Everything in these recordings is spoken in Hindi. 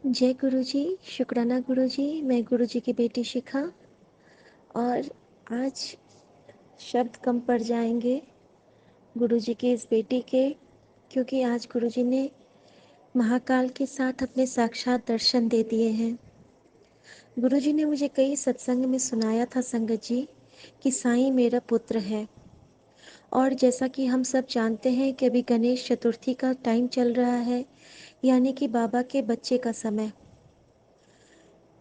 जय गुरु जी। शुक्राना गुरु जी। मैं गुरु जी की बेटी शिखा। और आज शब्द कम पड़ जाएंगे गुरु जी की इस बेटी के, क्योंकि आज गुरु जी ने महाकाल के साथ अपने साक्षात दर्शन दे दिए हैं। गुरु जी ने मुझे कई सत्संग में सुनाया था संगत जी कि साईं मेरा पुत्र है। और जैसा कि हम सब जानते हैं कि अभी गणेश चतुर्थी का टाइम चल रहा है, यानी कि बाबा के बच्चे का समय।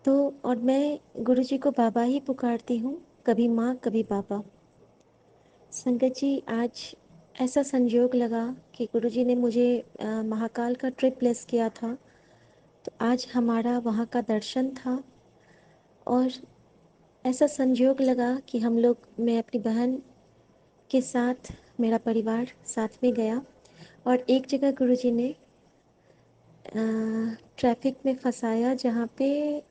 तो और मैं गुरु जी को बाबा ही पुकारती हूँ, कभी माँ कभी बाबा। संगत जी, आज ऐसा संयोग लगा कि गुरु जी ने मुझे महाकाल का ट्रिप प्लेस किया था, तो आज हमारा वहाँ का दर्शन था। और ऐसा संयोग लगा कि हम लोग, मैं अपनी बहन के साथ, मेरा परिवार साथ में गया। और एक जगह गुरु जी ने ट्रैफिक में फंसाया, जहाँ पे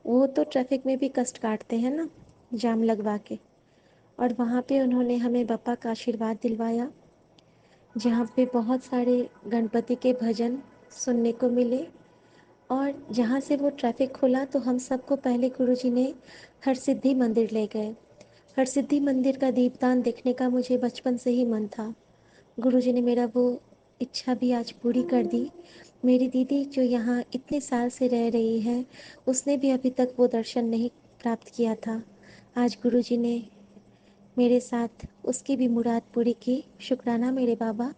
वो तो ट्रैफिक में भी कष्ट काटते हैं ना, जाम लगवा के। और वहाँ पे उन्होंने हमें बप्पा का आशीर्वाद दिलवाया, जहाँ पे बहुत सारे गणपति के भजन सुनने को मिले। और जहाँ से वो ट्रैफिक खुला तो हम सबको पहले गुरुजी ने हरसिद्धि मंदिर ले गए। हरसिद्धि मंदिर का दीपदान देखने का मुझे बचपन से ही मन था। गुरुजी ने मेरा वो इच्छा भी आज पूरी कर दी। मेरी दीदी जो यहाँ इतने साल से रह रही है, उसने भी अभी तक वो दर्शन नहीं प्राप्त किया था। आज गुरुजी ने मेरे साथ उसकी भी मुराद पूरी की। शुक्राना मेरे बाबा।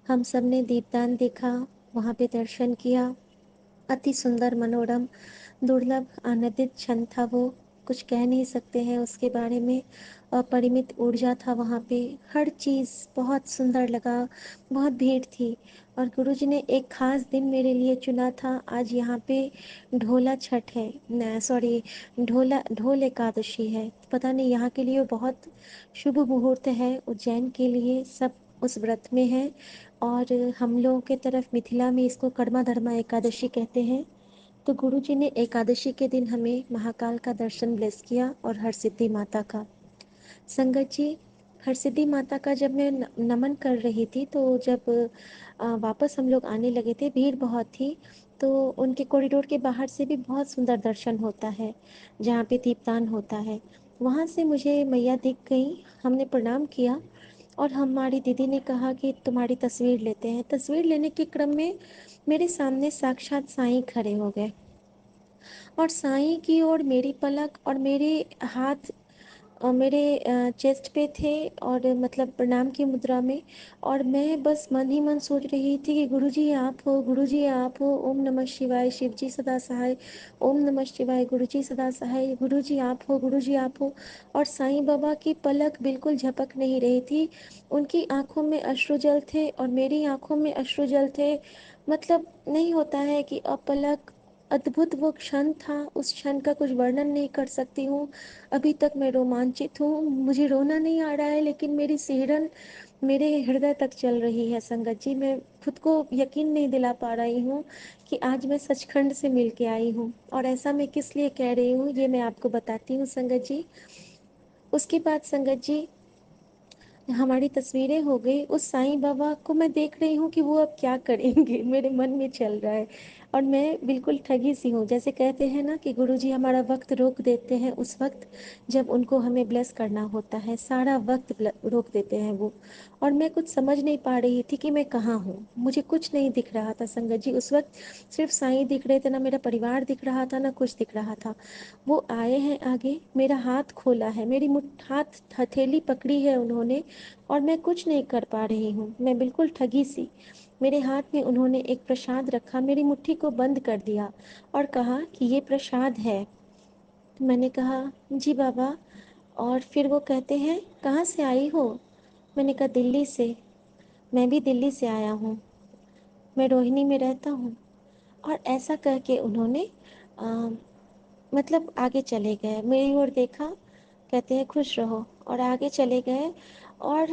हम सब ने दीपदान देखा, वहाँ पे दर्शन किया। अति सुंदर, मनोरम, दुर्लभ, आनंदित क्षण था वो। कुछ कह नहीं सकते हैं उसके बारे में। अपरिमित ऊर्जा था वहाँ पे। हर चीज़ बहुत सुंदर लगा। बहुत भीड़ थी। और गुरुजी ने एक खास दिन मेरे लिए चुना था। आज यहाँ पे ढोला छठ है, न सॉरी, ढोल एकादशी है। पता नहीं, यहाँ के लिए बहुत शुभ मुहूर्त है। उज्जैन के लिए सब उस व्रत में है। और हम लोगों के तरफ मिथिला में इसको कर्मा धर्मा एकादशी कहते हैं। तो गुरुजी ने एकादशी के दिन हमें महाकाल का दर्शन ब्लेस किया, और हरसिद्धि माता का। संगत जी, हरसिद्धि माता का जब मैं नमन कर रही थी, तो जब वापस हम लोग आने लगे थे, भीड़ बहुत थी। तो उनके कॉरिडोर के बाहर से भी बहुत सुंदर दर्शन होता है, जहाँ पे दीपदान होता है। वहाँ से मुझे मैया दिख गई। हमने प्रणाम किया, और हमारी दीदी ने कहा कि तुम्हारी तस्वीर लेते हैं। तस्वीर लेने के क्रम में मेरे सामने साक्षात साईं खड़े हो गए, और साईं की ओर मेरी पलक और मेरे हाथ और मेरे चेस्ट पे थे, और मतलब प्रणाम की मुद्रा में। और मैं बस मन ही मन सोच रही थी कि गुरुजी आप हो, गुरुजी आप हो, ओम नमः शिवाय, शिवजी सदा सहाय, ओम नमः शिवाय, गुरुजी सदा सहाय, गुरुजी आप हो, गुरुजी आप हो। और साईं बाबा की पलक बिल्कुल झपक नहीं रही थी। उनकी आंखों में अश्रुजल थे और मेरी आंखों में अश्रुजल थे। मतलब नहीं होता है कि अपलक, अद्भुत वो क्षण था। उस क्षण का कुछ वर्णन नहीं कर सकती हूँ। अभी तक मैं रोमांचित हूँ। मुझे रोना नहीं आ रहा है, लेकिन मेरी सिहरन मेरे हृदय तक चल रही है। संगत जी, मैं खुद को यकीन नहीं दिला पा रही हूँ कि आज मैं सचखंड से मिल के आई हूँ। और ऐसा मैं किस लिए कह रही हूँ, ये मैं आपको बताती हूँ संगत जी। उसके बाद संगत जी, हमारी तस्वीरें हो गई। उस साईं बाबा को मैं देख रही हूँ कि वो अब क्या करेंगे, मेरे मन में चल रहा है। और मैं बिल्कुल ठगी सी हूँ। जैसे कहते हैं ना कि गुरुजी हमारा वक्त रोक देते हैं, उस वक्त जब उनको हमें ब्लेस करना होता है, सारा वक्त रोक देते हैं वो। और मैं कुछ समझ नहीं पा रही थी कि मैं कहाँ हूँ। मुझे कुछ नहीं दिख रहा था संगत जी उस वक्त। सिर्फ साईं दिख रहे थे, ना मेरा परिवार दिख रहा था, ना कुछ दिख रहा था। वो आए हैं आगे, मेरा हाथ खोला है, मेरी हाथ हथेली पकड़ी है उन्होंने, और मैं कुछ नहीं कर पा रही हूँ। मैं बिल्कुल ठगी सी। मेरे हाथ में उन्होंने एक प्रसाद रखा, मेरी मुट्ठी को बंद कर दिया, और कहा कि ये प्रसाद है। तो मैंने कहा जी बाबा। और फिर वो कहते हैं कहाँ से आई हो। मैंने कहा दिल्ली से। मैं भी दिल्ली से आया हूँ, मैं रोहिणी में रहता हूँ। और ऐसा कह के उन्होंने अ, मतलब आगे चले गए, मेरी ओर देखा, कहते हैं खुश रहो, और आगे चले गए। और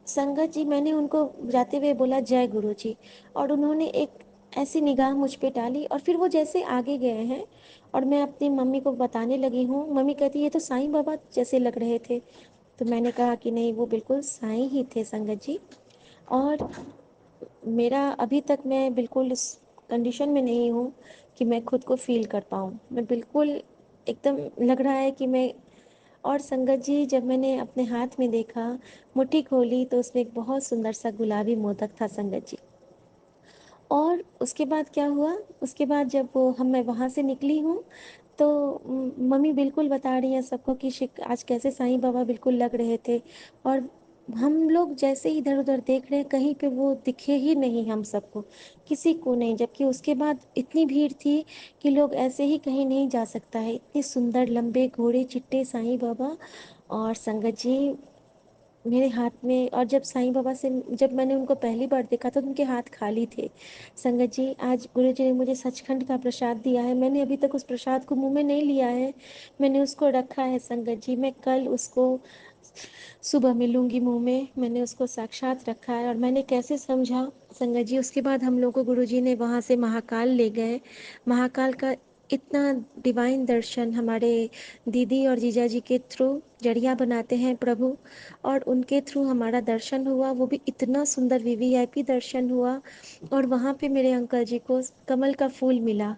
संगत जी, मैंने उनको जाते हुए बोला जय गुरु जी, और उन्होंने एक ऐसी निगाह मुझ पे डाली, और फिर वो जैसे आगे गए हैं। और मैं अपनी मम्मी को बताने लगी हूँ। मम्मी कहती है ये तो साईं बाबा जैसे लग रहे थे। तो मैंने कहा कि नहीं, वो बिल्कुल साईं ही थे संगत जी। और मेरा अभी तक मैं बिल्कुल कंडीशन में नहीं हूँ कि मैं खुद को फ़ील कर पाऊँ। मैं बिल्कुल एकदम लग रहा है कि मैं और संगत जी जब मैंने अपने हाथ में देखा, मुट्ठी खोली तो उसमें एक बहुत सुंदर सा गुलाबी मोदक था संगत जी। और उसके बाद क्या हुआ, उसके बाद जब वो हम मैं वहाँ से निकली हूँ तो मम्मी बिल्कुल बता रही हैं सबको कि शिक आज कैसे साईं बाबा बिल्कुल लग रहे थे। और हम लोग जैसे ही इधर उधर देख रहे हैं कहीं पे वो दिखे ही नहीं हम सबको, किसी को नहीं, जबकि उसके बाद इतनी भीड़ थी कि लोग ऐसे ही कहीं नहीं जा सकता है, इतने सुंदर लंबे घोड़े चिट्टे साईं बाबा। और संगत जी मेरे हाथ में, और जब साईं बाबा से जब मैंने उनको पहली बार देखा तो उनके हाथ खाली थे। संगत जी आज गुरु जी ने मुझे सचखंड का प्रसाद दिया है, मैंने अभी तक उस प्रसाद को मुंह में नहीं लिया है, मैंने उसको रखा है संगत जी। मैं कल उसको सुबह में लूंगी मुंह में, मैंने उसको साक्षात रखा है। और मैंने कैसे समझा संगत जी, उसके बाद हम लोग को गुरु जी ने वहाँ से महाकाल ले गए। महाकाल का इतना डिवाइन दर्शन हमारे दीदी और जीजा जी के थ्रू जड़िया बनाते हैं प्रभु, और उनके थ्रू हमारा दर्शन हुआ, वो भी इतना सुंदर वीवीआईपी दर्शन हुआ। और वहाँ पे मेरे अंकल जी को कमल का फूल मिला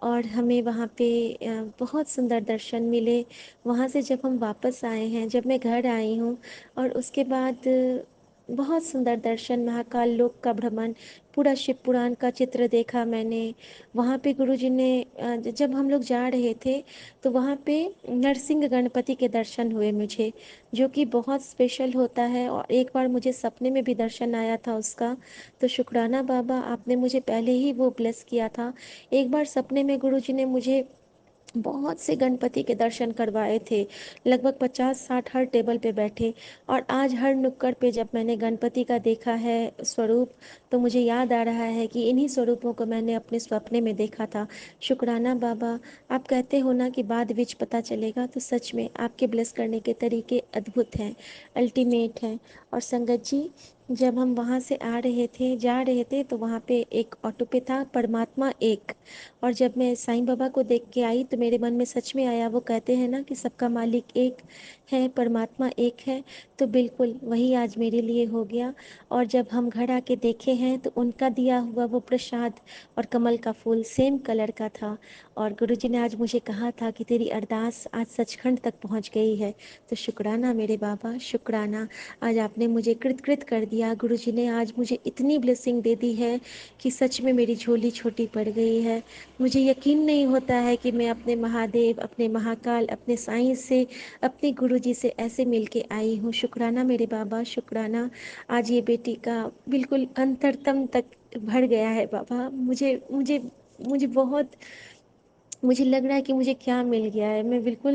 और हमें वहाँ पे बहुत सुंदर दर्शन मिले। वहाँ से जब हम वापस आए हैं, जब मैं घर आई हूँ, और उसके बाद बहुत सुंदर दर्शन, महाकाल लोक का भ्रमण, पूरा शिव पुराण का चित्र देखा मैंने। वहाँ पे गुरुजी ने जब हम लोग जा रहे थे तो वहाँ पे नरसिंह गणपति के दर्शन हुए मुझे, जो कि बहुत स्पेशल होता है। और एक बार मुझे सपने में भी दर्शन आया था उसका, तो शुक्राना बाबा आपने मुझे पहले ही वो ब्लेस किया था। एक बार सपने में गुरुजी ने मुझे बहुत से गणपति के दर्शन करवाए थे, लगभग 50-60 हर टेबल पे बैठे। और आज हर नुक्कड़ पे जब मैंने गणपति का देखा है स्वरूप, तो मुझे याद आ रहा है कि इन्हीं स्वरूपों को मैंने अपने सपने में देखा था। शुक्राना बाबा, आप कहते हो ना कि बाद विच पता चलेगा, तो सच में आपके ब्लेस करने के तरीके अद्भुत हैं, अल्टीमेट हैं। और संगत जी जब हम वहाँ से आ रहे थे, जा रहे थे, तो वहाँ पे एक ऑटो पे था परमात्मा एक। और जब मैं साईं बाबा को देख के आई तो मेरे मन में सच में आया, वो कहते हैं ना कि सबका मालिक एक है, परमात्मा एक है, तो बिल्कुल वही आज मेरे लिए हो गया। और जब हम घर आके देखे हैं तो उनका दिया हुआ वो प्रसाद और कमल का फूल सेम कलर का था। और गुरुजी ने आज मुझे कहा था कि तेरी अरदास आज सचखंड तक पहुंच गई है। तो शुक्राना मेरे बाबा, शुक्राना, आज आपने मुझे कृत कृत कर दिया। गुरुजी ने आज मुझे इतनी ब्लेसिंग दे दी है कि सच में मेरी झोली छोटी पड़ गई है। मुझे यकीन नहीं होता है कि मैं अपने महादेव, अपने महाकाल, अपने साईं से, अपने गुरुजी से ऐसे मिलके आई हूँ। शुक्राना मेरे बाबा, शुक्राना। आज ये बेटी का बिल्कुल अंतरतम तक भर गया है बाबा। मुझे मुझे मुझे बहुत, मुझे लग रहा है कि मुझे क्या मिल गया है, मैं बिल्कुल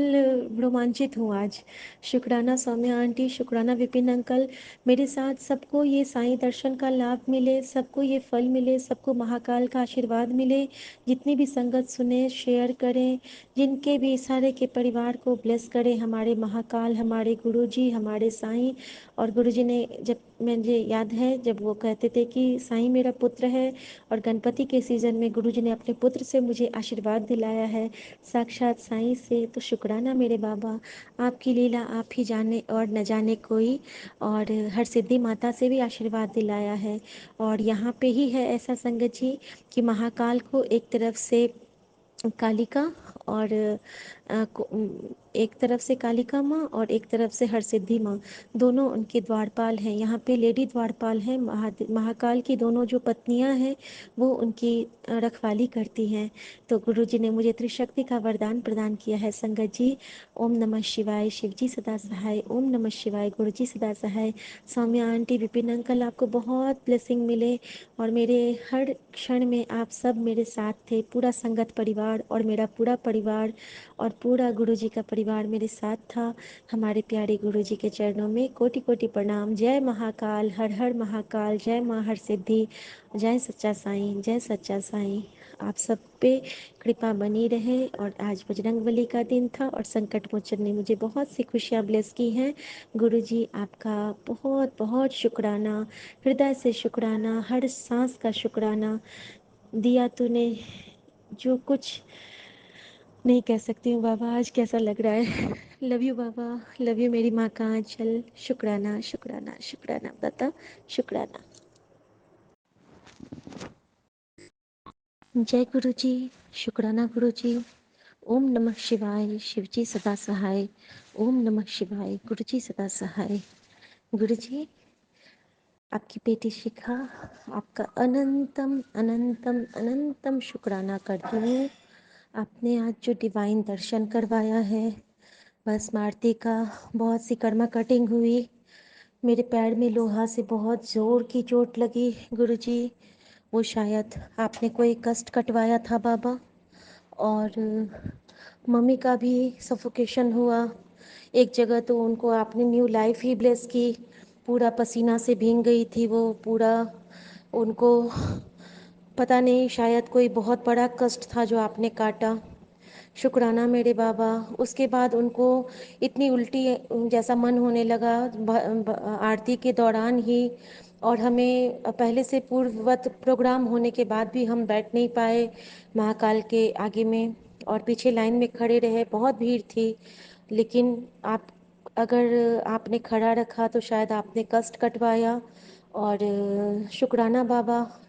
रोमांचित हूँ आज। शुक्राना सौम्या आंटी, शुक्राना विपिन अंकल, मेरे साथ सबको ये साईं दर्शन का लाभ मिले, सबको ये फल मिले, सबको महाकाल का आशीर्वाद मिले। जितनी भी संगत सुने, शेयर करें, जिनके भी सारे के परिवार को ब्लेस करें हमारे महाकाल, हमारे गुरुजी, हमारे साईं। और गुरुजी ने जब, मुझे याद है जब वो कहते थे कि साईं मेरा पुत्र है, और गणपति के सीजन में गुरुजी ने अपने पुत्र से मुझे आशीर्वाद दिलाया है, साक्षात साईं से। तो शुक्राना मेरे बाबा, आपकी लीला आप ही जाने और न जाने कोई। और हर सिद्धि माता से भी आशीर्वाद दिलाया है। और यहाँ पे ही है ऐसा संगत जी कि महाकाल को एक तरफ से कालिका, और एक तरफ से कालिका माँ और एक तरफ से हरसिद्धि माँ, दोनों उनके द्वारपाल हैं। यहाँ पे लेडी द्वारपाल हैं, महाकाल की दोनों जो पत्नियाँ हैं वो उनकी रखवाली करती हैं। तो गुरु जी ने मुझे त्रिशक्ति का वरदान प्रदान किया है संगत जी। ओम नमः शिवाय, शिव जी सदा सहाय, ओम नमः शिवाय, गुरु जी सदा सहाय। सौम्या आंटी, विपिन अंकल, आपको बहुत ब्लेसिंग मिले। और मेरे हर क्षण में आप सब मेरे साथ थे, पूरा संगत परिवार और मेरा पूरा परिवार और पूरा गुरुजी का परिवार मेरे साथ था। हमारे प्यारे गुरुजी के चरणों में कोटि कोटि प्रणाम। जय महाकाल, हर हर महाकाल, जय माँ हर सिद्धि, जय सच्चा साईं, जय सच्चा साईं। आप सब पे कृपा बनी रहे। और आज बजरंगबली का दिन था और संकट मोचन ने मुझे बहुत सी खुशियाँ ब्लेस की हैं। गुरुजी आपका बहुत बहुत शुक्राना, हृदय से शुक्राना, हर सांस का शुक्राना। दिया तूने जो कुछ नहीं कह सकती हूँ बाबा, आज कैसा लग रहा है। Love you Baba, love you मेरी माँ का आंचल। शुक्राना शुक्राना शुक्राना दाता, शुक्राना। जय गुरु जी। शुक्राना गुरु जी। ओम नमः शिवाय। शिव जी सदा सहाय। ओम नमः शिवाय। गुरु जी सदा सहाय। गुरु जी, आपकी बेटी शिखा, आपका अनंतम अनंतम अनंतम शुक्राना करती हूँ। आपने आज जो डिवाइन दर्शन करवाया है, बस आरती का बहुत सी कर्मा कटिंग हुई, मेरे पैर में लोहा से बहुत जोर की चोट लगी गुरुजी। वो शायद आपने कोई कष्ट कटवाया था बाबा। और मम्मी का भी सफोकेशन हुआ। एक जगह तो उनको आपने न्यू लाइफ ही ब्लेस की, पूरा पसीना से भीग गई थी वो पूरा। उनको पता नहीं, शायद कोई बहुत बड़ा कष्ट था जो आपने काटा। शुक्राना मेरे बाबा। उसके बाद उनको इतनी उल्टी जैसा मन होने लगा आरती के दौरान ही। और हमें पहले से पूर्ववत प्रोग्राम होने के बाद भी हम बैठ नहीं पाए महाकाल के आगे में, और पीछे लाइन में खड़े रहे, बहुत भीड़ थी। लेकिन आप, अगर आपने खड़ा रखा तो शायद आपने कष्ट कटवाया। और शुक्राना बाबा,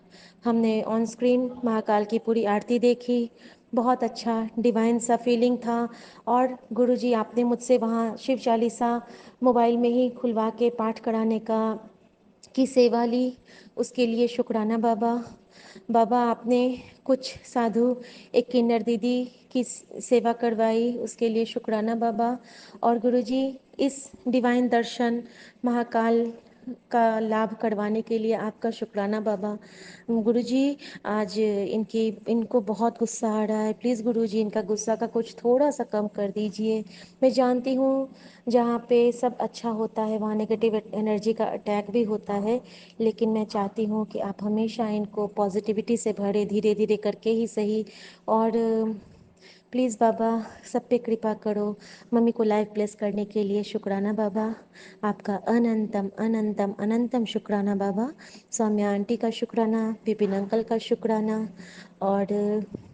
हमने ऑन स्क्रीन महाकाल की पूरी आरती देखी, बहुत अच्छा डिवाइन सा फीलिंग था। और गुरुजी, आपने मुझसे वहाँ शिव चालीसा मोबाइल में ही खुलवा के पाठ कराने की सेवा ली, उसके लिए शुक्राना बाबा। बाबा, आपने कुछ साधु, एक किन्नर दीदी की सेवा करवाई, उसके लिए शुक्राना बाबा। और गुरुजी, इस डिवाइन दर्शन महाकाल का लाभ करवाने के लिए आपका शुक्राना बाबा। गुरुजी, आज इनको बहुत गुस्सा आ रहा है, प्लीज़ गुरुजी इनका गुस्सा का कुछ थोड़ा सा कम कर दीजिए। मैं जानती हूँ जहाँ पे सब अच्छा होता है वहाँ नेगेटिव एनर्जी का अटैक भी होता है, लेकिन मैं चाहती हूँ कि आप हमेशा इनको पॉजिटिविटी से भरे, धीरे धीरे करके ही सही। और प्लीज़ बाबा, सब पे कृपा करो। मम्मी को लाइफ ब्लेस करने के लिए शुक्राना बाबा। आपका अनंतम अनंतम अनंतम शुक्राना बाबा। सौम्या आंटी का शुक्राना, विपिन अंकल का शुक्राना। और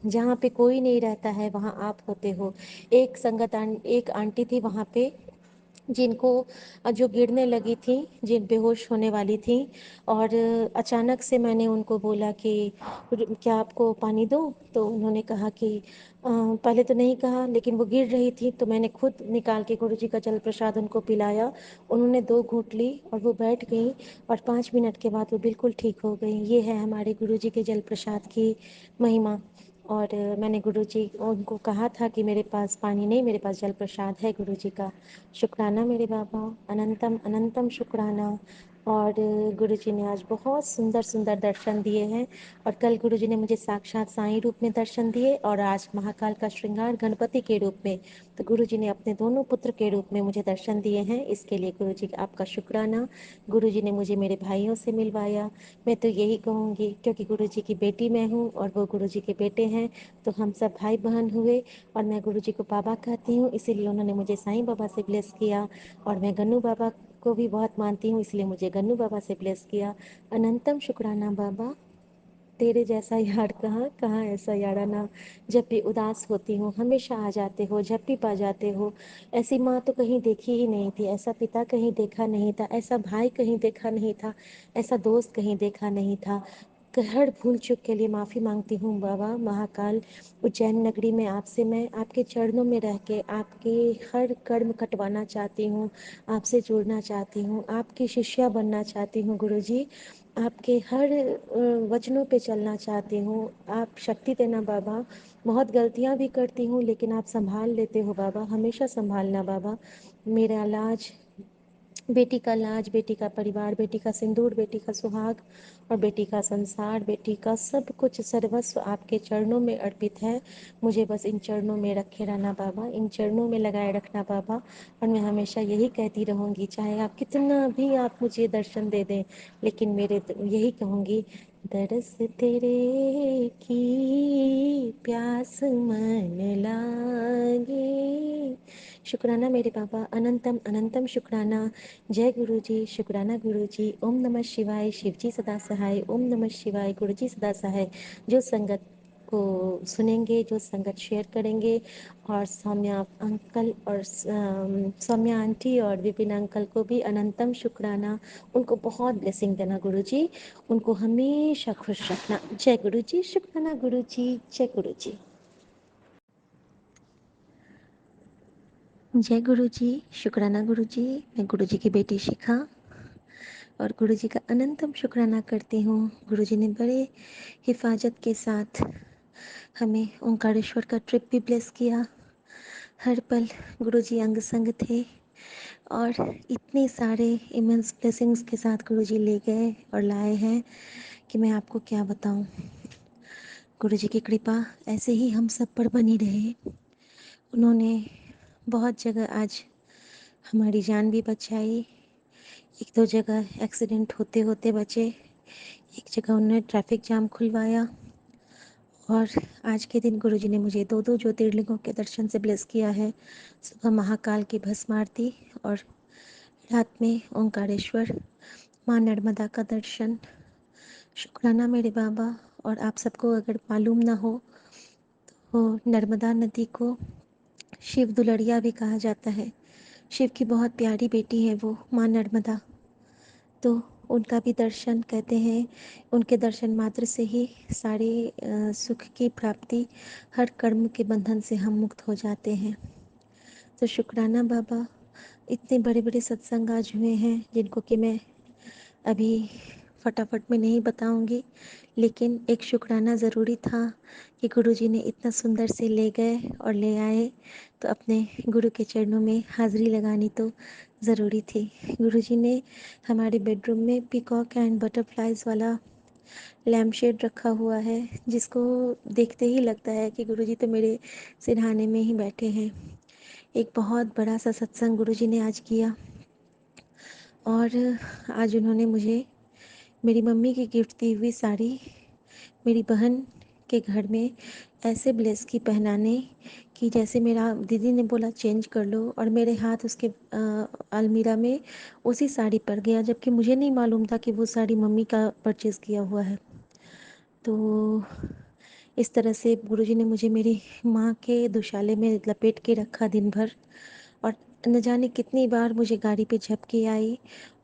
जहाँ पे कोई नहीं रहता है वहाँ आप होते हो। एक आंटी थी वहाँ पे, जिनको जो गिरने लगी थी, जिन बेहोश होने वाली थी। और अचानक से मैंने उनको बोला कि क्या आपको पानी दो, तो उन्होंने कहा कि पहले तो नहीं कहा, लेकिन वो गिर रही थी तो मैंने खुद निकाल के गुरुजी का जल प्रसाद उनको पिलाया। उन्होंने 2 घूंट ली और वो बैठ गई, और 5 मिनट के बाद वो बिल्कुल ठीक हो गई। ये है हमारे गुरुजी के जल प्रसाद की महिमा। और मैंने गुरुजी उनको कहा था कि मेरे पास पानी नहीं, मेरे पास जल प्रसाद है गुरुजी का। शुक्राना मेरे बाबा, अनंतम अनंतम शुक्राना। और गुरुजी ने आज बहुत सुंदर सुंदर दर्शन दिए हैं। और कल गुरुजी ने मुझे साक्षात साईं रूप में दर्शन दिए, और आज महाकाल का श्रृंगार गणपति के रूप में। तो गुरुजी ने अपने दोनों पुत्र के रूप में मुझे दर्शन दिए हैं, इसके लिए गुरुजी का आपका शुक्राना। गुरुजी ने मुझे मेरे भाइयों से मिलवाया। मैं तो यही कहूँगी, क्योंकि गुरुजी की बेटी मैं हूँ और वो गुरुजी के बेटे हैं, तो हम सब भाई बहन हुए। और मैं गुरुजी को बाबा कहती हूँ, इसीलिए उन्होंने मुझे साईं बाबा से ब्लेस किया। और मैं गन्नू बाबा को भी बहुत मानती हूँ, इसलिए मुझे गन्नू बाबा से ब्लेस किया। अनंतम शुक्राना बाबा। तेरे जैसा यार कहाँ कहाँ ऐसा याराना। जब भी उदास होती हूँ हमेशा आ जाते हो, जब भी पा जाते हो। ऐसी माँ तो कहीं देखी ही नहीं थी, ऐसा पिता कहीं देखा नहीं था, ऐसा भाई कहीं देखा नहीं था, ऐसा दोस्त कहीं देखा नहीं था। हर भूल चूक के लिए माफ़ी मांगती हूँ बाबा महाकाल। उज्जैन नगरी में आपसे मैं आपके चरणों में रह के आपके हर कर्म कटवाना चाहती हूँ, आपसे जुड़ना चाहती हूँ, आपकी शिष्या बनना चाहती हूँ गुरुजी। आपके हर वचनों पे चलना चाहती हूँ। आप शक्ति देना बाबा। बहुत गलतियाँ भी करती हूँ, लेकिन आप संभाल लेते हो बाबा, हमेशा संभालना बाबा। मेरा लाज, बेटी का लाज, बेटी का परिवार, बेटी का सिंदूर, बेटी का सुहाग और बेटी का संसार, बेटी का सब कुछ सर्वस्व आपके चरणों में अर्पित है। मुझे बस इन चरणों में रखे रहना बाबा, इन चरणों में लगाए रखना बाबा। और मैं हमेशा यही कहती रहूँगी, चाहे आप कितना भी आप मुझे दर्शन दे दें, लेकिन यही कहूँगी, दरस तेरे की प्यास मन लागे। शुक्राना मेरे बाबा, अनंतम अनंतम शुक्राना। जय गुरु जी, शुक्राना गुरु जी। ओम नमः शिवाय। शिव जी सदा सहाय। ओम नमः शिवाय। गुरु जी सदा सहाय। जो संगत को सुनेंगे, जो संगत शेयर करेंगे, और सौम्या अंकल और सौम्या आंटी और विपिन अंकल को भी अनंतम शुक्राना। उनको बहुत ब्लेसिंग देना गुरुजी, उनको हमेशा खुश रखना। जय गुरुजी, शुक्राना गुरुजी, जय गुरुजी। जय गुरुजी, शुक्राना गुरुजी। मैं गुरुजी की बेटी शिखा और गुरुजी का अनंतम शुक्राना करती हूँ। गुरुजी ने बड़े हिफाजत के साथ हमें ओंकारेश्वर का ट्रिप भी ब्लेस किया। हर पल गुरुजी अंग संग थे और इतने सारे इमेंस ब्लेसिंग्स के साथ गुरुजी ले गए और लाए हैं कि मैं आपको क्या बताऊं। गुरुजी की कृपा ऐसे ही हम सब पर बनी रहे। उन्होंने बहुत जगह आज हमारी जान भी बचाई। एक दो जगह एक्सीडेंट होते होते बचे, एक जगह उन्होंने ट्रैफिक जाम खुलवाया, और आज के दिन गुरुजी ने मुझे दो दो ज्योतिर्लिंगों के दर्शन से ब्लेस किया है। सुबह महाकाल की भस्म आरती और रात में ओंकारेश्वर माँ नर्मदा का दर्शन। शुक्राना मेरे बाबा। और आप सबको अगर मालूम ना हो तो नर्मदा नदी को शिव दुलड़िया भी कहा जाता है। शिव की बहुत प्यारी बेटी है वो माँ नर्मदा। तो उनका भी दर्शन कहते हैं, उनके दर्शन मात्र से ही सारे सुख की प्राप्ति, हर कर्म के बंधन से हम मुक्त हो जाते हैं। तो शुक्राना बाबा। इतने बड़े बड़े सत्संग आज हुए हैं जिनको कि मैं अभी फटाफट में नहीं बताऊंगी, लेकिन एक शुक्राना ज़रूरी था कि गुरुजी ने इतना सुंदर से ले गए और ले आए, तो अपने गुरु के चरणों में हाज़िरी लगानी तो ज़रूरी थी। गुरुजी ने हमारे बेडरूम में पीकॉक एंड बटरफ्लाइज वाला लैम्प शेड रखा हुआ है, जिसको देखते ही लगता है कि गुरुजी तो मेरे सिरहाने में ही बैठे हैं। एक बहुत बड़ा सा सत्संग गुरुजी ने आज किया, और आज उन्होंने मुझे मेरी मम्मी की गिफ्ट दी हुई साड़ी मेरी बहन के घर में ऐसे ब्लेस की पहनाने कि जैसे मेरा दीदी ने बोला चेंज कर लो, और मेरे हाथ उसके अलमीरा में उसी साड़ी पर गया, जबकि मुझे नहीं मालूम था कि वो साड़ी मम्मी का परचेज़ किया हुआ है। तो इस तरह से गुरुजी ने मुझे मेरी माँ के दुशाले में लपेट के रखा दिन भर, और न जाने कितनी बार मुझे गाड़ी पे झपकी आई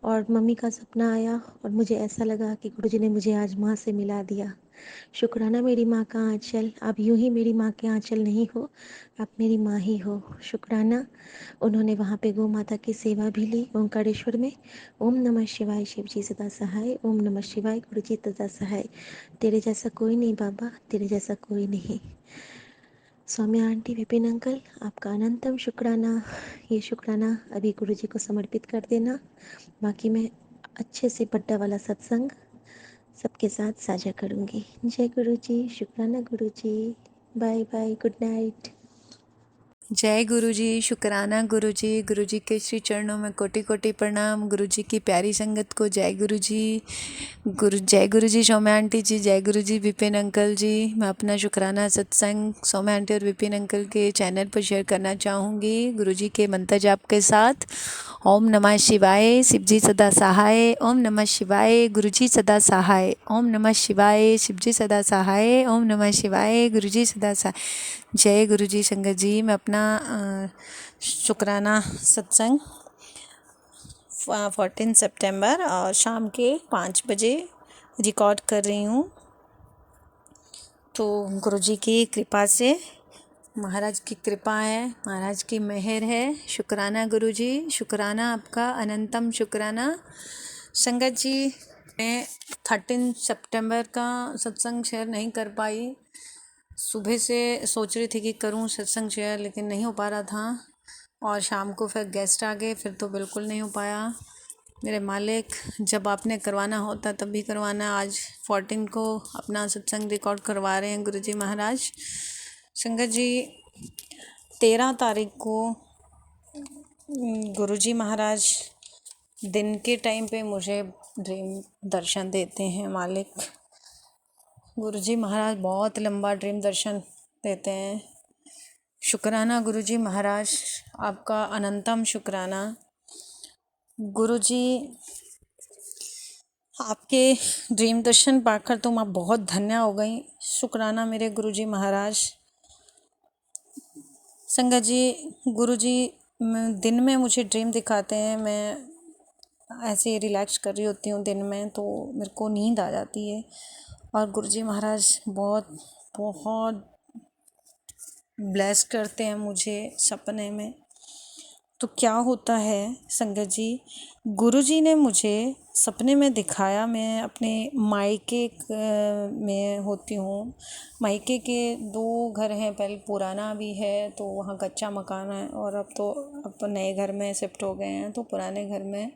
और मम्मी का सपना आया, और मुझे ऐसा लगा कि गुरुजी ने मुझे आज माँ से मिला दिया। शुक्राना मेरी माँ का आंचल। आप यूं ही मेरी माँ के आंचल नहीं हो, आप मेरी माँ ही हो। शुक्राना। उन्होंने वहाँ पे गौ माता की सेवा भी ली ओंकारेश्वर में। ओम नमः शिवाय, शिव जी सदा सहाय। ओम नमः शिवाय, गुरु जी सदा सहाय। तेरे जैसा कोई नहीं बाबा, तेरे जैसा कोई नहीं। सौम्या आंटी, विपिन अंकल, आपका अनंतम शुक्राना। ये शुक्राना अभी गुरुजी को समर्पित कर देना। बाकी मैं अच्छे से बड्डा वाला सत्संग सबके साथ साझा करूँगी। जय गुरुजी, शुक्राना Guruji. Bye bye, good night. जय गुरुजी, शुक्राना गुरुजी। गुरुजी के श्री चरणों में कोटि कोटि प्रणाम। गुरुजी की प्यारी संगत को जय गुरुजी। जय गुरुजी सौम्या आंटी जी, जय गुरुजी विपिन अंकल जी। मैं अपना शुक्राना सत्संग सौम्या आंटी और विपिन अंकल के चैनल पर शेयर करना चाहूँगी गुरुजी के मंत्र जाप के साथ। ओम नमः शिवाय, शिवजी सदा सहाय। ओम नमः शिवाय, गुरुजी सदा सहाय। ओम नमः शिवाय, शिवजी सदा सहाय। ओम नमः शिवाय, गुरुजी सदा सहाय। जय गुरुजी संगत जी। मैं अपना शुक्राना सत्संग 14 सितंबर और शाम के 5 बजे रिकॉर्ड कर रही हूँ। तो गुरुजी की कृपा से, महाराज की कृपा है, महाराज की मेहर है। शुक्राना गुरुजी, शुक्राना आपका अनंतम शुक्राना। संगत जी, मैं 13 सितंबर का सत्संग शेयर नहीं कर पाई। सुबह से सोच रही थी कि करूं सत्संग शेयर, लेकिन नहीं हो पा रहा था, और शाम को फिर गेस्ट आ गए, फिर तो बिल्कुल नहीं हो पाया। मेरे मालिक, जब आपने करवाना होता तब भी करवाना। आज 14 को अपना सत्संग रिकॉर्ड करवा रहे हैं गुरुजी महाराज। संगत जी, 13 तारीख को गुरुजी महाराज दिन के टाइम पे मुझे ड्रीम दर्शन देते हैं मालिक। गुरुजी महाराज बहुत लंबा ड्रीम दर्शन देते हैं। शुक्राना गुरुजी महाराज, आपका अनंतम शुक्राना। गुरुजी आपके ड्रीम दर्शन पाकर तो मैं बहुत धन्य हो गई। शुक्राना मेरे गुरुजी महाराज। संगत जी, गुरुजी दिन में मुझे ड्रीम दिखाते हैं, मैं ऐसे रिलैक्स कर रही होती हूँ दिन में तो मेरे को नींद आ जाती है, और गुरुजी महाराज बहुत बहुत ब्लेस करते हैं मुझे सपने में। तो क्या होता है संगत जी, गुरुजी ने मुझे सपने में दिखाया, मैं अपने मायके में होती हूँ। मायके के दो घर हैं, पहले पुराना भी है तो वहाँ कच्चा मकान है, और अब नए घर में शिफ्ट हो गए हैं। तो पुराने घर में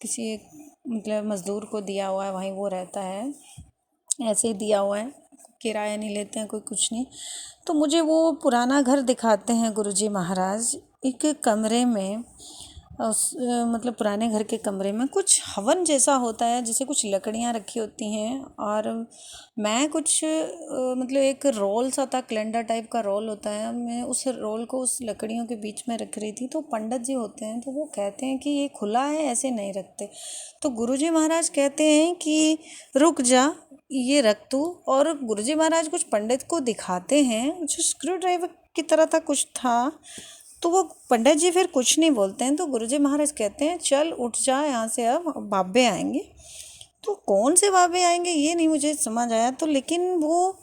किसी एक मतलब मज़दूर को दिया हुआ है, वहीं वो रहता है, ऐसे ही दिया हुआ है, किराया नहीं लेते हैं कोई, कुछ नहीं। तो मुझे वो पुराना घर दिखाते हैं गुरुजी महाराज। एक कमरे में मतलब पुराने घर के कमरे में कुछ हवन जैसा होता है, जैसे कुछ लकड़ियाँ रखी होती हैं, और मैं कुछ मतलब एक रोल सा था, कैलेंडर टाइप का रोल होता है, मैं उस रोल को उस लकड़ियों के बीच में रख रही थी। तो पंडित जी होते हैं तो वो कहते हैं कि ये खुला है, ऐसे नहीं रखते। तो गुरुजी महाराज कहते हैं कि रुक जा, ये रख तू। और गुरुजी महाराज कुछ पंडित को दिखाते हैं, जो स्क्रू ड्राइवर की तरह था, कुछ था। तो वो पंडित जी फिर कुछ नहीं बोलते हैं, तो गुरुजी महाराज कहते हैं चल उठ जा यहाँ से, अब बाबे आएंगे। तो कौन से बाबे आएंगे ये नहीं मुझे समझ आया। तो लेकिन वो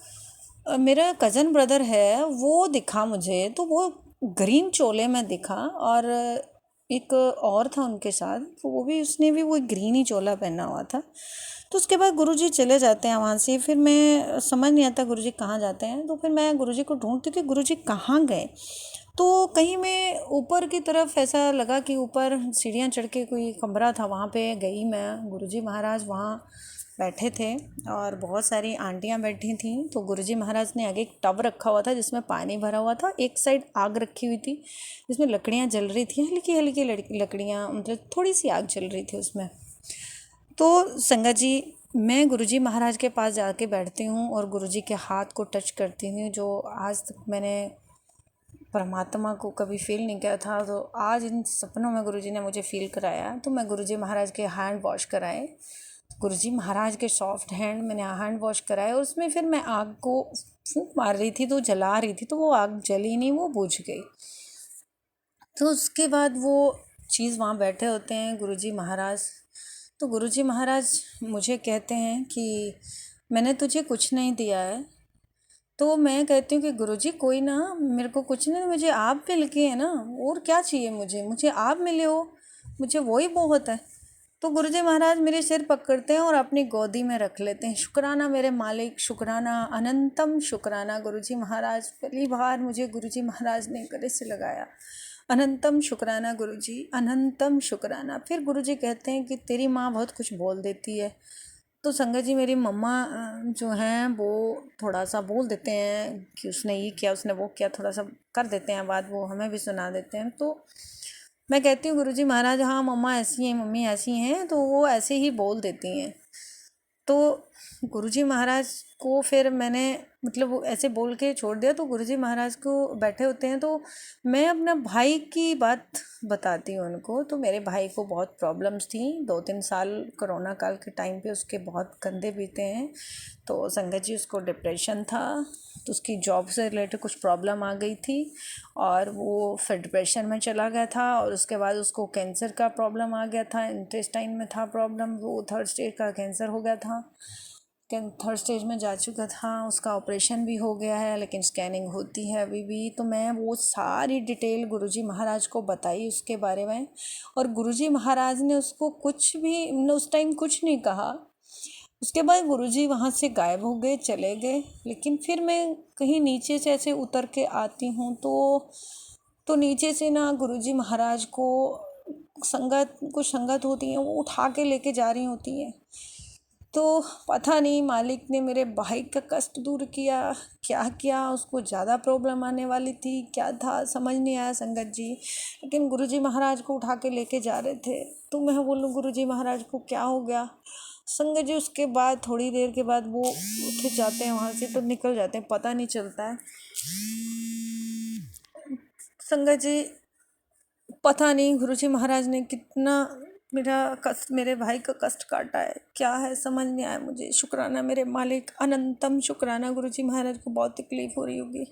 मेरा कज़न ब्रदर है, वो दिखा मुझे, तो वो ग्रीन चोले में दिखा, और एक और था उनके साथ, तो वो भी, उसने भी वो ग्रीन ही चोला पहना हुआ था। तो उसके बाद गुरुजी चले जाते हैं वहाँ से। फिर मैं समझ नहीं आता गुरुजी कहाँ जाते हैं, तो फिर मैं गुरुजी को ढूंढती कि गुरुजी कहाँ गए। तो कहीं मैं ऊपर की तरफ, ऐसा लगा कि ऊपर सीढ़ियाँ चढ़ के कोई कमरा था, वहाँ पे गई मैं। गुरुजी महाराज वहाँ बैठे थे, और बहुत सारी आंटियाँ बैठी थीं। तो गुरुजी महाराज ने आगे एक टब रखा हुआ था जिसमें पानी भरा हुआ था, एक साइड आग रखी हुई थी जिसमें लकड़ियाँ जल रही थी, हल्की हल्की लकड़ियाँ, मतलब थोड़ी सी आग जल रही थी उसमें। तो संगत जी, मैं गुरुजी महाराज के पास जाके बैठती हूँ और गुरुजी के हाथ को टच करती हूँ, जो आज तक मैंने परमात्मा को कभी फील नहीं किया था। तो आज इन सपनों में गुरुजी ने मुझे फील कराया। तो मैं गुरुजी महाराज के हैंड वॉश कराए, गुरुजी महाराज के सॉफ्ट हैंड मैंने हैंड वॉश कराए, और उसमें फिर मैं आग को फूंक मार रही थी, तो जला रही थी, तो वो आग जली नहीं, वो बुझ गई। तो उसके बाद वो चीज़, वहाँ बैठे होते हैं गुरुजी महाराज। तो गुरुजी महाराज मुझे कहते हैं कि मैंने तुझे कुछ नहीं दिया है। तो मैं कहती हूँ कि गुरुजी कोई ना, मेरे को कुछ नहीं, मुझे आप मिल के है ना, और क्या चाहिए मुझे, मुझे आप मिले हो, मुझे वही बहुत है। तो गुरुजी महाराज मेरे सिर पकड़ते हैं और अपनी गोदी में रख लेते हैं। शुक्राना मेरे मालिक, शुक्राना, अनंतम शुक्राना गुरुजी महाराज। पहली बार मुझे गुरुजी महाराज ने गले से लगाया, अनंतम शुक्राना गुरुजी, अनंतम शुक्राना। फिर गुरुजी कहते हैं कि तेरी माँ बहुत कुछ बोल देती है। तो संगत जी, मेरी मम्मा जो हैं वो थोड़ा सा बोल देते हैं कि उसने ये किया, उसने वो किया, थोड़ा सा कर देते हैं बात, वो हमें भी सुना देते हैं। तो मैं कहती हूँ गुरुजी महाराज, हाँ मम्मा ऐसी हैं, मम्मी ऐसी हैं, तो वो ऐसे ही बोल देती हैं। तो गुरुजी महाराज को फिर मैंने मतलब वो ऐसे बोल के छोड़ दिया। तो गुरुजी महाराज को बैठे होते हैं, तो मैं अपना भाई की बात बताती हूँ उनको। तो मेरे भाई को बहुत प्रॉब्लम्स थी, 2-3 साल कोरोना काल के टाइम पे उसके बहुत गंदे बीते हैं। तो संगत जी, उसको डिप्रेशन था, तो उसकी जॉब से रिलेटेड कुछ प्रॉब्लम आ गई थी, और वो फिर डिप्रेशन में चला गया था। और उसके बाद उसको कैंसर का प्रॉब्लम आ गया था, इंटेस्टाइन में था प्रॉब्लम, वो 3rd स्टेज का कैंसर हो गया था, 3rd स्टेज में जा चुका था। उसका ऑपरेशन भी हो गया है, लेकिन स्कैनिंग होती है अभी भी। तो मैं वो सारी डिटेल गुरुजी महाराज को बताई उसके बारे में, और गुरुजी महाराज ने उसको कुछ भी उस टाइम कुछ नहीं कहा। उसके बाद गुरुजी वहाँ से गायब हो गए, चले गए। लेकिन फिर मैं कहीं नीचे से ऐसे उतर के आती हूँ, तो नीचे से ना गुरुजी महाराज को संगत होती हैं, वो उठा के लेके जा रही होती हैं। तो पता नहीं मालिक ने मेरे भाई का कष्ट दूर किया, क्या किया, उसको ज़्यादा प्रॉब्लम आने वाली थी, क्या था समझ नहीं आया संगत जी। लेकिन गुरुजी महाराज को उठा के लेके जा रहे थे। तो मैं बोलूँ गुरुजी महाराज को क्या हो गया। संगत जी, उसके बाद थोड़ी देर के बाद वो उठ जाते हैं वहाँ से, तो निकल जाते हैं, पता नहीं चलता है। संगत जी, पता नहीं गुरुजी महाराज ने कितना मेरा कष्ट, मेरे भाई का कष्ट काटा है, क्या है समझ नहीं आया मुझे। शुक्राना मेरे मालिक, अनंतम शुक्राना गुरुजी महाराज को बहुत तकलीफ हो रही होगी।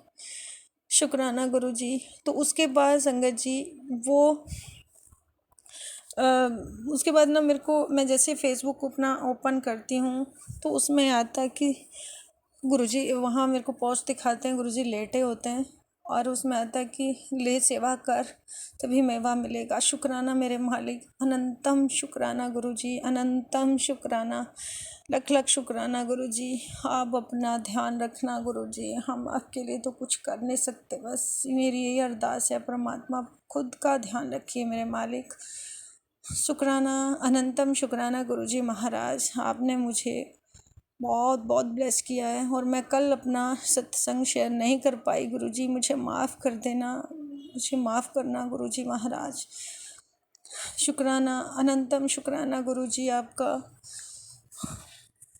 शुक्राना गुरुजी। तो उसके बाद संगत जी वो अ, उसके बाद ना मेरे को, मैं जैसे फेसबुक अपना ओपन करती हूँ तो उसमें आता है कि गुरुजी वहाँ मेरे को पोस्ट दिखाते हैं, गुरुजी लेटे होते हैं और उसमें आता है कि ले सेवा कर तभी मेवा मिलेगा। शुक्राना मेरे मालिक, अनंतम शुक्राना गुरुजी, अनंतम शुक्राना, लख लख शुक्राना गुरुजी। आप अपना ध्यान रखना गुरुजी, हम आपके लिए तो कुछ कर नहीं सकते, बस मेरी यही अरदास है परमात्मा, खुद का ध्यान रखिए मेरे मालिक। शुक्राना, अनंतम शुक्राना गुरुजी महाराज, आपने मुझे बहुत बहुत ब्लेस किया है और मैं कल अपना सत्संग शेयर नहीं कर पाई गुरुजी, मुझे माफ़ कर देना, मुझे माफ़ करना गुरुजी महाराज। शुक्राना, अनंतम शुक्राना गुरुजी आपका।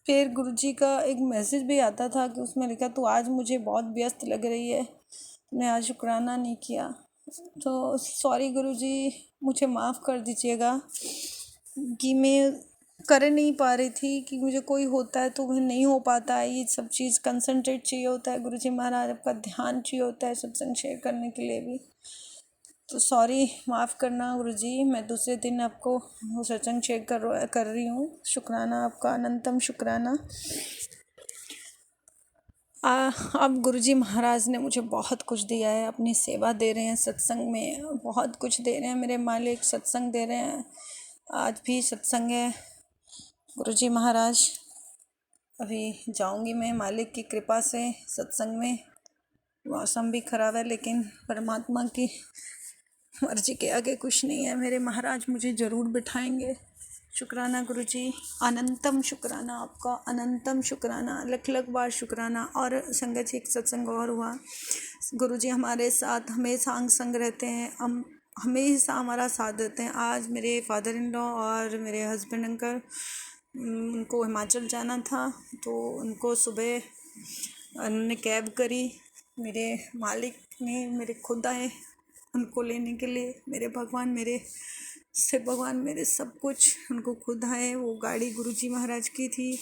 फिर गुरुजी का एक मैसेज भी आता था कि उसमें लिखा तो आज मुझे बहुत व्यस्त लग रही है, तुमने आज शुक्राना नहीं किया, तो सॉरी गुरुजी, मुझे माफ़ कर दीजिएगा कि मैं कर नहीं पा रही थी, कि मुझे कोई होता है तो वह नहीं हो पाता है, ये सब चीज़ कंसंट्रेट चाहिए होता है गुरुजी महाराज, आपका ध्यान चाहिए होता है सत्संग शेयर करने के लिए भी, तो सॉरी, माफ़ करना गुरुजी, मैं दूसरे दिन आपको वो सत्संग शेयर कर रही हूँ। शुक्राना आपका, अनंतम शुक्राना। अब गुरुजी महाराज ने मुझे बहुत कुछ दिया है, अपनी सेवा दे रहे हैं सत्संग में, बहुत कुछ दे रहे हैं मेरे मालिक, सत्संग दे रहे हैं, आज भी सत्संग है गुरुजी महाराज। अभी जाऊंगी मैं मालिक की कृपा से सत्संग में, मौसम भी ख़राब है लेकिन परमात्मा की मर्जी के आगे कुछ नहीं है, मेरे महाराज मुझे ज़रूर बिठाएंगे। शुक्राना गुरुजी, अनंतम शुक्राना आपका, अनंतम शुक्राना, लख लख बार शुक्राना। और संगत जी एक सत्संग और हुआ, गुरुजी हमारे साथ हमेशा अंग संग रहते हैं, हम हमेशा हमारा साथ देते हैं। आज मेरे फादर इन लॉ और मेरे हस्बैंड अंकल, उनको हिमाचल जाना था तो उनको सुबह उन्होंने कैब करी, मेरे मालिक ने मेरे खुद आए उनको लेने के लिए, मेरे भगवान, मेरे शिव भगवान, मेरे सब कुछ, उनको खुद आए, वो गाड़ी गुरुजी महाराज की थी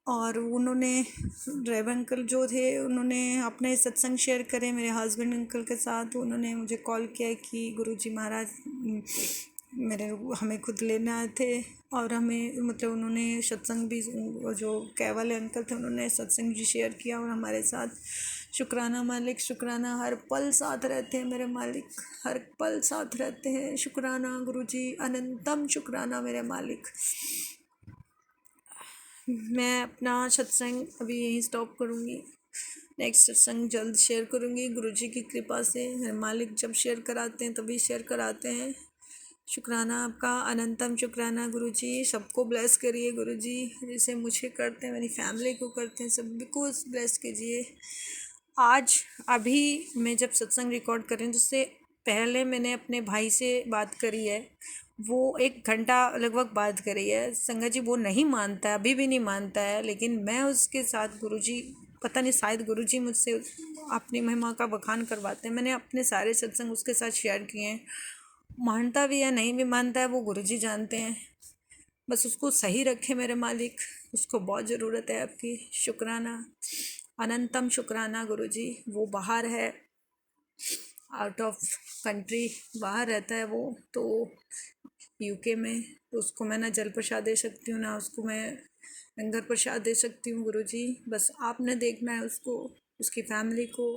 और उन्होंने, ड्राइवर अंकल जो थे उन्होंने अपने सत्संग शेयर करे मेरे हस्बैंड अंकल के साथ, उन्होंने मुझे कॉल किया कि गुरुजी महाराज मेरे हमें खुद लेने आए थे और हमें मतलब उन्होंने सत्संग भी, जो कैब वाले अंकल थे उन्होंने सत्संग भी शेयर किया और हमारे साथ। शुक्राना मालिक, शुक्राना, हर पल साथ रहते हैं मेरे मालिक, हर पल साथ रहते हैं। शुक्राना गुरुजी, अनंतम शुक्राना मेरे मालिक। मैं अपना सत्संग अभी यहीं स्टॉप करूँगी, नेक्स्ट सत्संग जल्द शेयर करूँगी गुरुजी की कृपा से, मेरे मालिक जब शेयर कराते हैं तभी शेयर कराते हैं। शुक्राना आपका, अनंतम शुक्राना गुरुजी, सबको ब्लेस करिए गुरुजी, जैसे मुझे करते हैं मेरी फैमिली को करते हैं, सभी को ब्लेस कीजिए। आज अभी मैं जब सत्संग रिकॉर्ड कर रही हूँ, उससे पहले मैंने अपने भाई से बात करी है, वो 1 घंटा लगभग बात करी है संगत जी, वो नहीं मानता है, अभी भी नहीं मानता है, लेकिन मैं उसके साथ गुरुजी, पता नहीं शायद गुरुजी मुझसे अपनी महिमा का बखान करवाते हैं, मैंने अपने सारे सत्संग उसके साथ शेयर किए हैं, मानता भी है नहीं भी मानता है वो गुरुजी जानते हैं, बस उसको सही रखे मेरे मालिक, उसको बहुत ज़रूरत है आपकी। शुक्राना, अनंतम शुक्राना गुरुजी। वो बाहर है, आउट ऑफ कंट्री बाहर रहता है वो, तो यूके में, तो उसको मैं ना जल प्रसाद दे सकती हूँ ना उसको मैं लंगर प्रसाद दे सकती हूँ गुरुजी, बस आपने देखना है उसको, उसकी फैमिली को।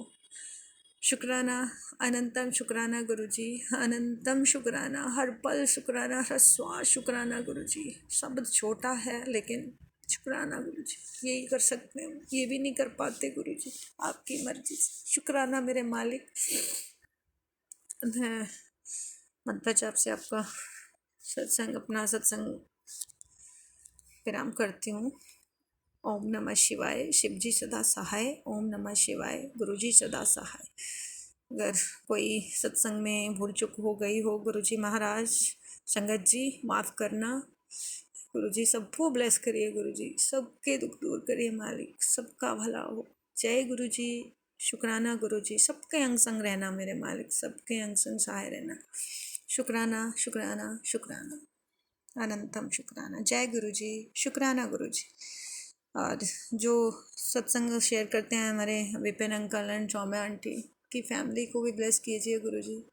शुक्राना, अनंतम शुक्राना गुरुजी, अनंतम शुक्राना, हर पल शुक्राना, हर श्वास शुक्राना गुरुजी। शब्द छोटा है लेकिन शुक्राना गुरुजी, यही कर सकते हैं, ये भी नहीं कर पाते गुरुजी, आपकी मर्जी से। शुक्राना मेरे मालिक। मैं मंत्र जाप से आपका सत्संग, अपना सत्संग विराम करती हूँ। ओम नमः शिवाय, शिव जी सदा सहाय, ओम नमः शिवाय, गुरु जी सदा सहाय। अगर कोई सत्संग में भूल चूक हो गई हो गुरुजी महाराज, संगत जी माफ़ करना, गुरुजी सबको ब्लेस करिए गुरुजी, सबके दुख दूर करिए मालिक, सबका भला हो। जय गुरुजी, शुक्राना गुरुजी, सबके अंग संग रहना मेरे मालिक, सबके अंग संग सहाय रहना। शुक्राना, शुक्राना, शुक्राना। अनंतम शुक्राना। जय गुरु जी, शुक्राना गुरु जी। और जो सत्संग शेयर करते हैं हमारे विपिन अंकल एंड चौम्या आंटी की फैमिली को भी ब्लेस कीजिए गुरु जी,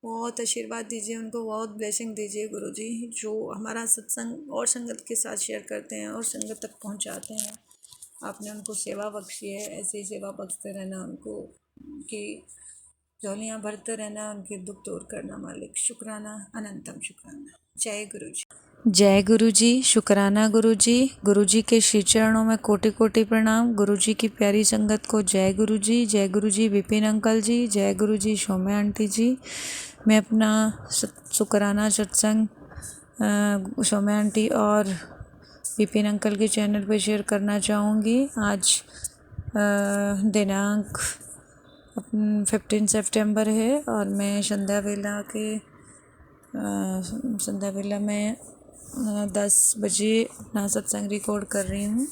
बहुत आशीर्वाद दीजिए उनको, बहुत ब्लेसिंग दीजिए गुरु जी। जो हमारा सत्संग और संगत के साथ शेयर करते हैं और संगत तक पहुंचाते हैं, आपने उनको सेवा बख्शी है, ऐसे ही सेवा बख्शते रहना उनको, कि झोलियाँ भरते रहना, उनके दुख दूर करना मालिक। शुक्राना, अनंतम शुक्राना। जय गुरु जी। जय गुरु जी, शुक्राना गुरु जी। गुरु जी के श्री चरणों में कोटि कोटि प्रणाम। गुरु जी की प्यारी संगत को जय गुरु जी। जय गुरु जी विपिन अंकल जी, जय गुरु जी सौम्या आंटी जी। मैं अपना शुक्राना सत्संग सौम्या आंटी और विपिन अंकल के चैनल पर शेयर करना चाहूँगी। आज दिनांक 15 सितंबर है और मैं संध्या वेला में 10 बजे अपना सत्संग रिकॉर्ड कर रही हूँ।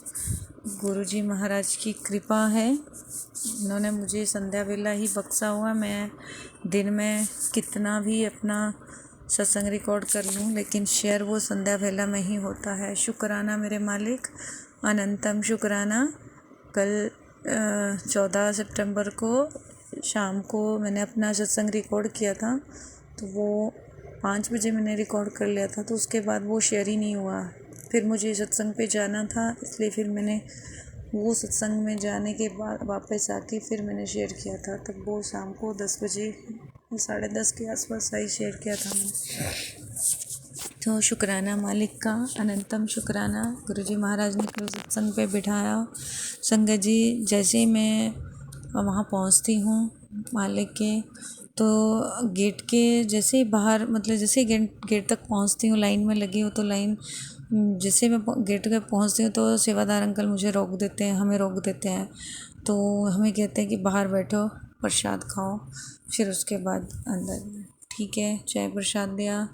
गुरु जी महाराज की कृपा है, इन्होंने मुझे संध्या वेला ही बख्शा हुआ। मैं दिन में कितना भी अपना सत्संग रिकॉर्ड कर लूँ, लेकिन शेयर वो संध्या वेला में ही होता है। शुक्राना मेरे मालिक, अनंतम शुक्राना। कल 14 सितंबर को शाम को मैंने अपना सत्संग रिकॉर्ड किया था, तो वो 5 बजे मैंने रिकॉर्ड कर लिया था, तो उसके बाद वो शेयर ही नहीं हुआ। फिर मुझे सत्संग पे जाना था, इसलिए फिर मैंने वो सत्संग में जाने के बाद वापस आके फिर मैंने शेयर किया था। तब वो शाम को 10 बजे 10:30 के आसपास ही शेयर किया था मैंने। तो शुक्राना मालिक का, अनंतम शुक्राना। गुरुजी महाराज ने कल सत्संग पे बिठाया। संगत जी, जैसे ही मैं वहाँ पहुँचती हूँ मालिक के, तो गेट के जैसे ही बाहर, मतलब जैसे ही गेट तक पहुँचती हूँ, लाइन में लगी हूँ, तो लाइन जैसे मैं गेट तक पहुँचती हूँ तो सेवादार अंकल मुझे रोक देते हैं, हमें रोक देते हैं। तो हमें कहते हैं कि बाहर बैठो, प्रसाद खाओ, फिर उसके बाद अंदर। ठीक है, चाय प्रसाद दिया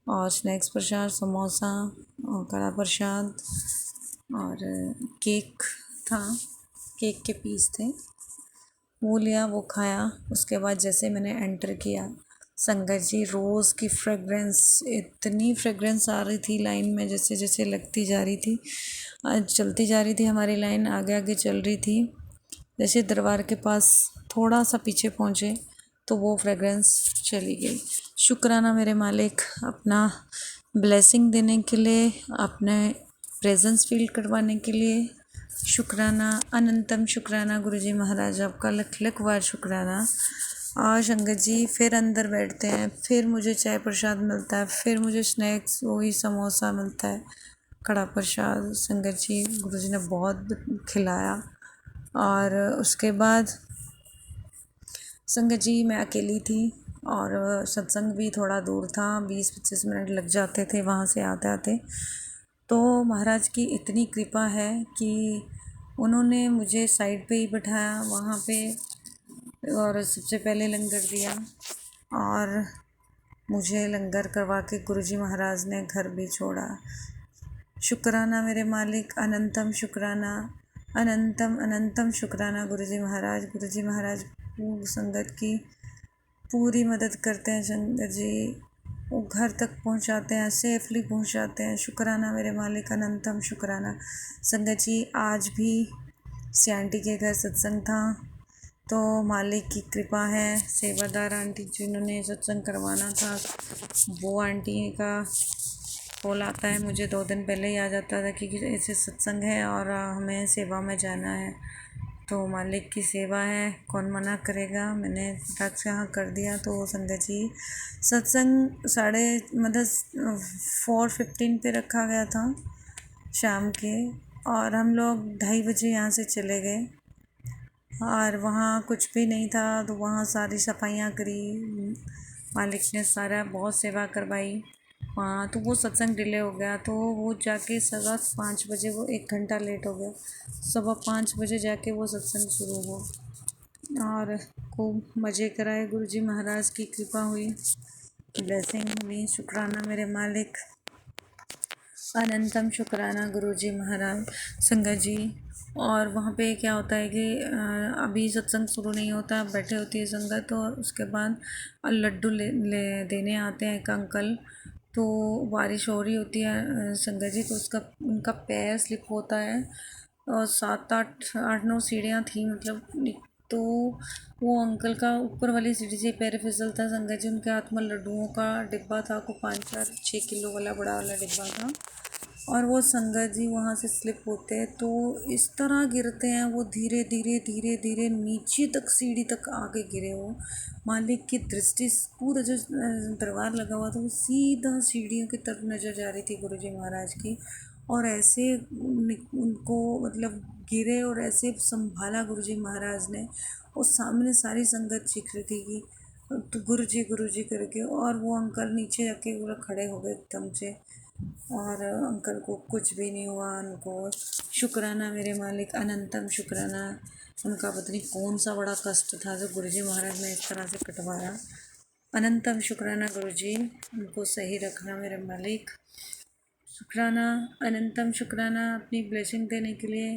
और स्नैक्स प्रसाद, समोसा और कड़ा प्रसाद और केक था, केक के पीस थे, वो लिया, वो खाया। उसके बाद जैसे मैंने एंटर किया, संगत जी रोज़ की फ्रेगरेंस, इतनी फ्रेगरेंस आ रही थी लाइन में, जैसे जैसे लगती जा रही थी, चलती जा रही थी हमारी लाइन, आगे आगे चल रही थी। जैसे दरबार के पास थोड़ा सा पीछे पहुँचे तो वो फ्रेगरेंस चली गई। शुक्राना मेरे मालिक, अपना ब्लेसिंग देने के लिए, अपने प्रेजेंस फील करवाने के लिए शुक्राना, अनंतम शुक्राना। गुरुजी महाराज आपका लख लख बार शुक्राना। और संगत जी फिर अंदर बैठते हैं, फिर मुझे चाय प्रसाद मिलता है, फिर मुझे स्नैक्स वही समोसा मिलता है, कड़ा प्रसाद। संगत जी गुरुजी ने बहुत खिलाया। और उसके बाद संगत जी मैं अकेली थी और सत्संग भी थोड़ा दूर था, 20-25 मिनट लग जाते थे वहाँ से आते आते। तो महाराज की इतनी कृपा है कि उन्होंने मुझे साइड पे ही बैठाया वहाँ पे, और सबसे पहले लंगर दिया और मुझे लंगर करवा के गुरुजी महाराज ने घर भी छोड़ा। शुक्राना मेरे मालिक, अनंतम शुक्राना, अनंतम अनंतम शुक्राना गुरुजी महाराज। गुरुजी महाराज संगत की पूरी मदद करते हैं संगत जी, वो घर तक पहुंचाते हैं, सेफली पहुंचाते हैं। शुक्राना मेरे मालिक, अनंतम शुक्राना। संगत जी आज भी सी आंटी के घर सत्संग था, तो मालिक की कृपा है, सेवादार आंटी जिन्होंने सत्संग करवाना था, वो आंटी का कॉल आता है मुझे 2 दिन पहले ही आ जाता था कि ऐसे सत्संग है और हमें सेवा में जाना है। तो मालिक की सेवा है, कौन मना करेगा। मैंने फटाक से हाँ कर दिया। तो संगत जी सत्संग 4:15 पे रखा गया था शाम के, और हम लोग 2:30 बजे यहाँ से चले गए और वहाँ कुछ भी नहीं था, तो वहाँ सारी सफाइयाँ करी, मालिक ने सारा बहुत सेवा करवाई वहाँ। तो वो सत्संग डिले हो गया, तो वो जाके 5:15 बजे, वो 1 घंटा लेट हो गया। 5:15 बजे जाके वो सत्संग शुरू हुआ और खूब मज़े कराए। गुरुजी महाराज की कृपा हुई, ब्लेसिंग हुई। शुक्राना मेरे मालिक, अनंतम शुक्राना गुरुजी महाराज। संगत जी और वहाँ पे क्या होता है कि अभी सत्संग शुरू नहीं होता, बैठे होती है संगत, और उसके बाद लड्डू ले देने आते हैं एक अंकल, तो बारिश हो रही होती है संगत जी, तो उसका उनका पैर स्लिप होता है और 7 8 8 9 सीढ़ियाँ थी मतलब। तो वो अंकल का ऊपर वाली सीढ़ी से पैर फिसलता है संगत जी। उनके हाथ में लड्डुओं का डिब्बा था, को 5 4 6 किलो वाला बड़ा वाला डिब्बा था, और वो संगत जी वहाँ से स्लिप होते हैं तो इस तरह गिरते हैं वो, धीरे धीरे धीरे धीरे नीचे तक सीढ़ी तक आके गिरे वो। मालिक की दृष्टि पूरा जो दरबार लगा हुआ था वो सीधा सीढ़ियों की तरफ नजर जा रही थी गुरुजी महाराज की। और ऐसे उनको मतलब गिरे और ऐसे संभाला गुरुजी महाराज ने, और सामने सारी संगत चीख रही थी कि तो गुरुजी करके, और वो अंकल नीचे जाके पूरा खड़े हो गए एकदम से, और अंकल को कुछ भी नहीं हुआ। उनको शुक्राना मेरे मालिक, अनंतम शुक्राना। उनका पता नहीं कौन सा बड़ा कष्ट था जो गुरुजी महाराज ने इस तरह से कटवाया। अनंतम शुक्राना गुरुजी, उनको सही रखना मेरे मालिक। शुक्राना, अनंतम शुक्राना अपनी ब्लेसिंग देने के लिए।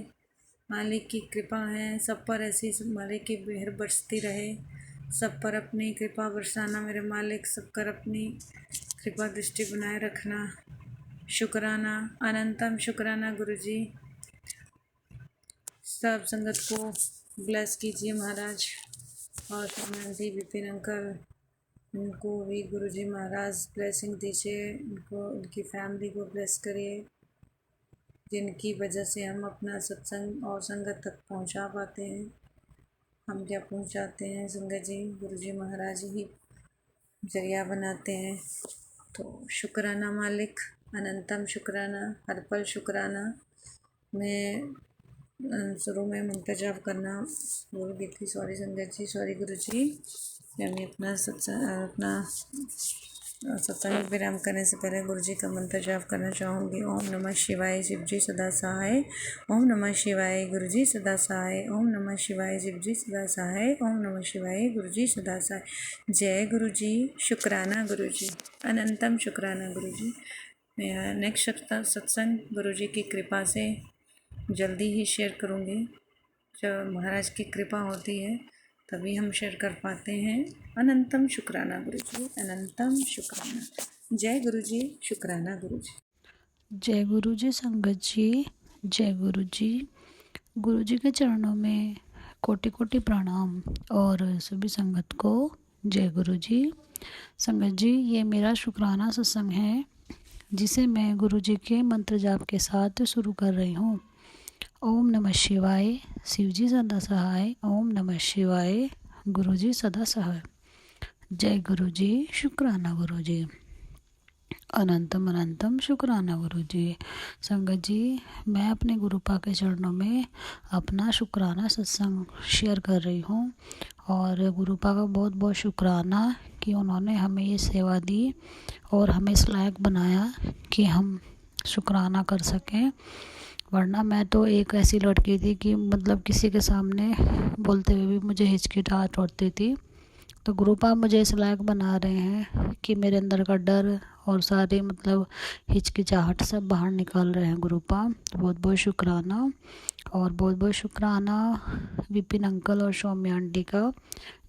मालिक की कृपा है सब पर, ऐसी मालिक की मेहर बरसती रहे सब पर, अपनी कृपा बरसाना मेरे मालिक, सब कर अपनी कृपा दृष्टि बनाए रखना। शुक्राना, अनंतम शुक्राना गुरुजी। सब संगत को ब्लेस कीजिए महाराज, और आंटी विपिन अंकल, उनको भी गुरुजी महाराज ब्लेसिंग दीजिए, उनको उनकी फैमिली को ब्लेस करिए, जिनकी वजह से हम अपना सत्संग और संगत तक पहुंचा पाते हैं। हम क्या पहुंचाते हैं संगत जी, गुरुजी महाराज ही जरिया बनाते हैं। तो शुक्राना मालिक, अनंतम शुक्राना, हर पल शुक्राना। मैं शुरू में मंत्र जाप करना भूल गई थी, सॉरी संगत जी, सॉरी गुरुजी। मैं अपना सत्संग विराम करने से पहले गुरुजी का मंत्र जाप करना चाहूँगी। ओम नमः शिवाय, शिव जी सदा सहाय। ओम नमः शिवाय, गुरुजी सदा सहाय। ओम नमः शिवाय, शिव जी सदा सहाय। ओम नमः शिवाय, गुरुजी सदा सहाय। जय गुरुजी, शुक्राना गुरुजी, अनंतम शुक्राना गुरुजी। मेरा नेक्स्ट सत्संग गुरुजी की कृपा से जल्दी ही शेयर करूँगी। जब महाराज की कृपा होती है तभी हम शेयर कर पाते हैं। अनंतम शुक्राना गुरुजी, अनंतम शुक्राना। जय गुरुजी, शुक्राना गुरुजी। जय गुरु जी संगत जी, जय गुरु जी। गुरु जी के चरणों में कोटि कोटि प्रणाम, और सभी संगत को जय गुरु जी। संगत जी, ये मेरा शुक्राना सत्संग है जिसे मैं गुरु जी के मंत्र जाप के साथ शुरू कर रही हूँ। ओम नमः शिवाय, शिव जी सदा सहाय। ओम नमः शिवाय, गुरु जी सदा सहाय। जय गुरु जी, शुक्राना गुरु जी, अनंतम अनंतम शुक्राना गुरु जी। संगत जी, मैं अपने गुरुपा के चरणों में अपना शुक्राना सत्संग शेयर कर रही हूँ, और गुरुपा का बहुत बहुत शुक्राना कि उन्होंने हमें ये सेवा दी और हमें इस लायक बनाया कि हम शुक्राना कर सकें। वरना मैं तो एक ऐसी लड़की थी कि मतलब किसी के सामने बोलते हुए भी मुझे हिचकिचाहट होती थी। तो गुरुपा मुझे इस लायक बना रहे हैं कि मेरे अंदर का डर और सारे मतलब हिचकिचाहट सब बाहर निकाल रहे हैं गुरुपा। बहुत बहुत शुक्राना, और बहुत बहुत शुक्राना विपिन अंकल और सौम्या आंटी का,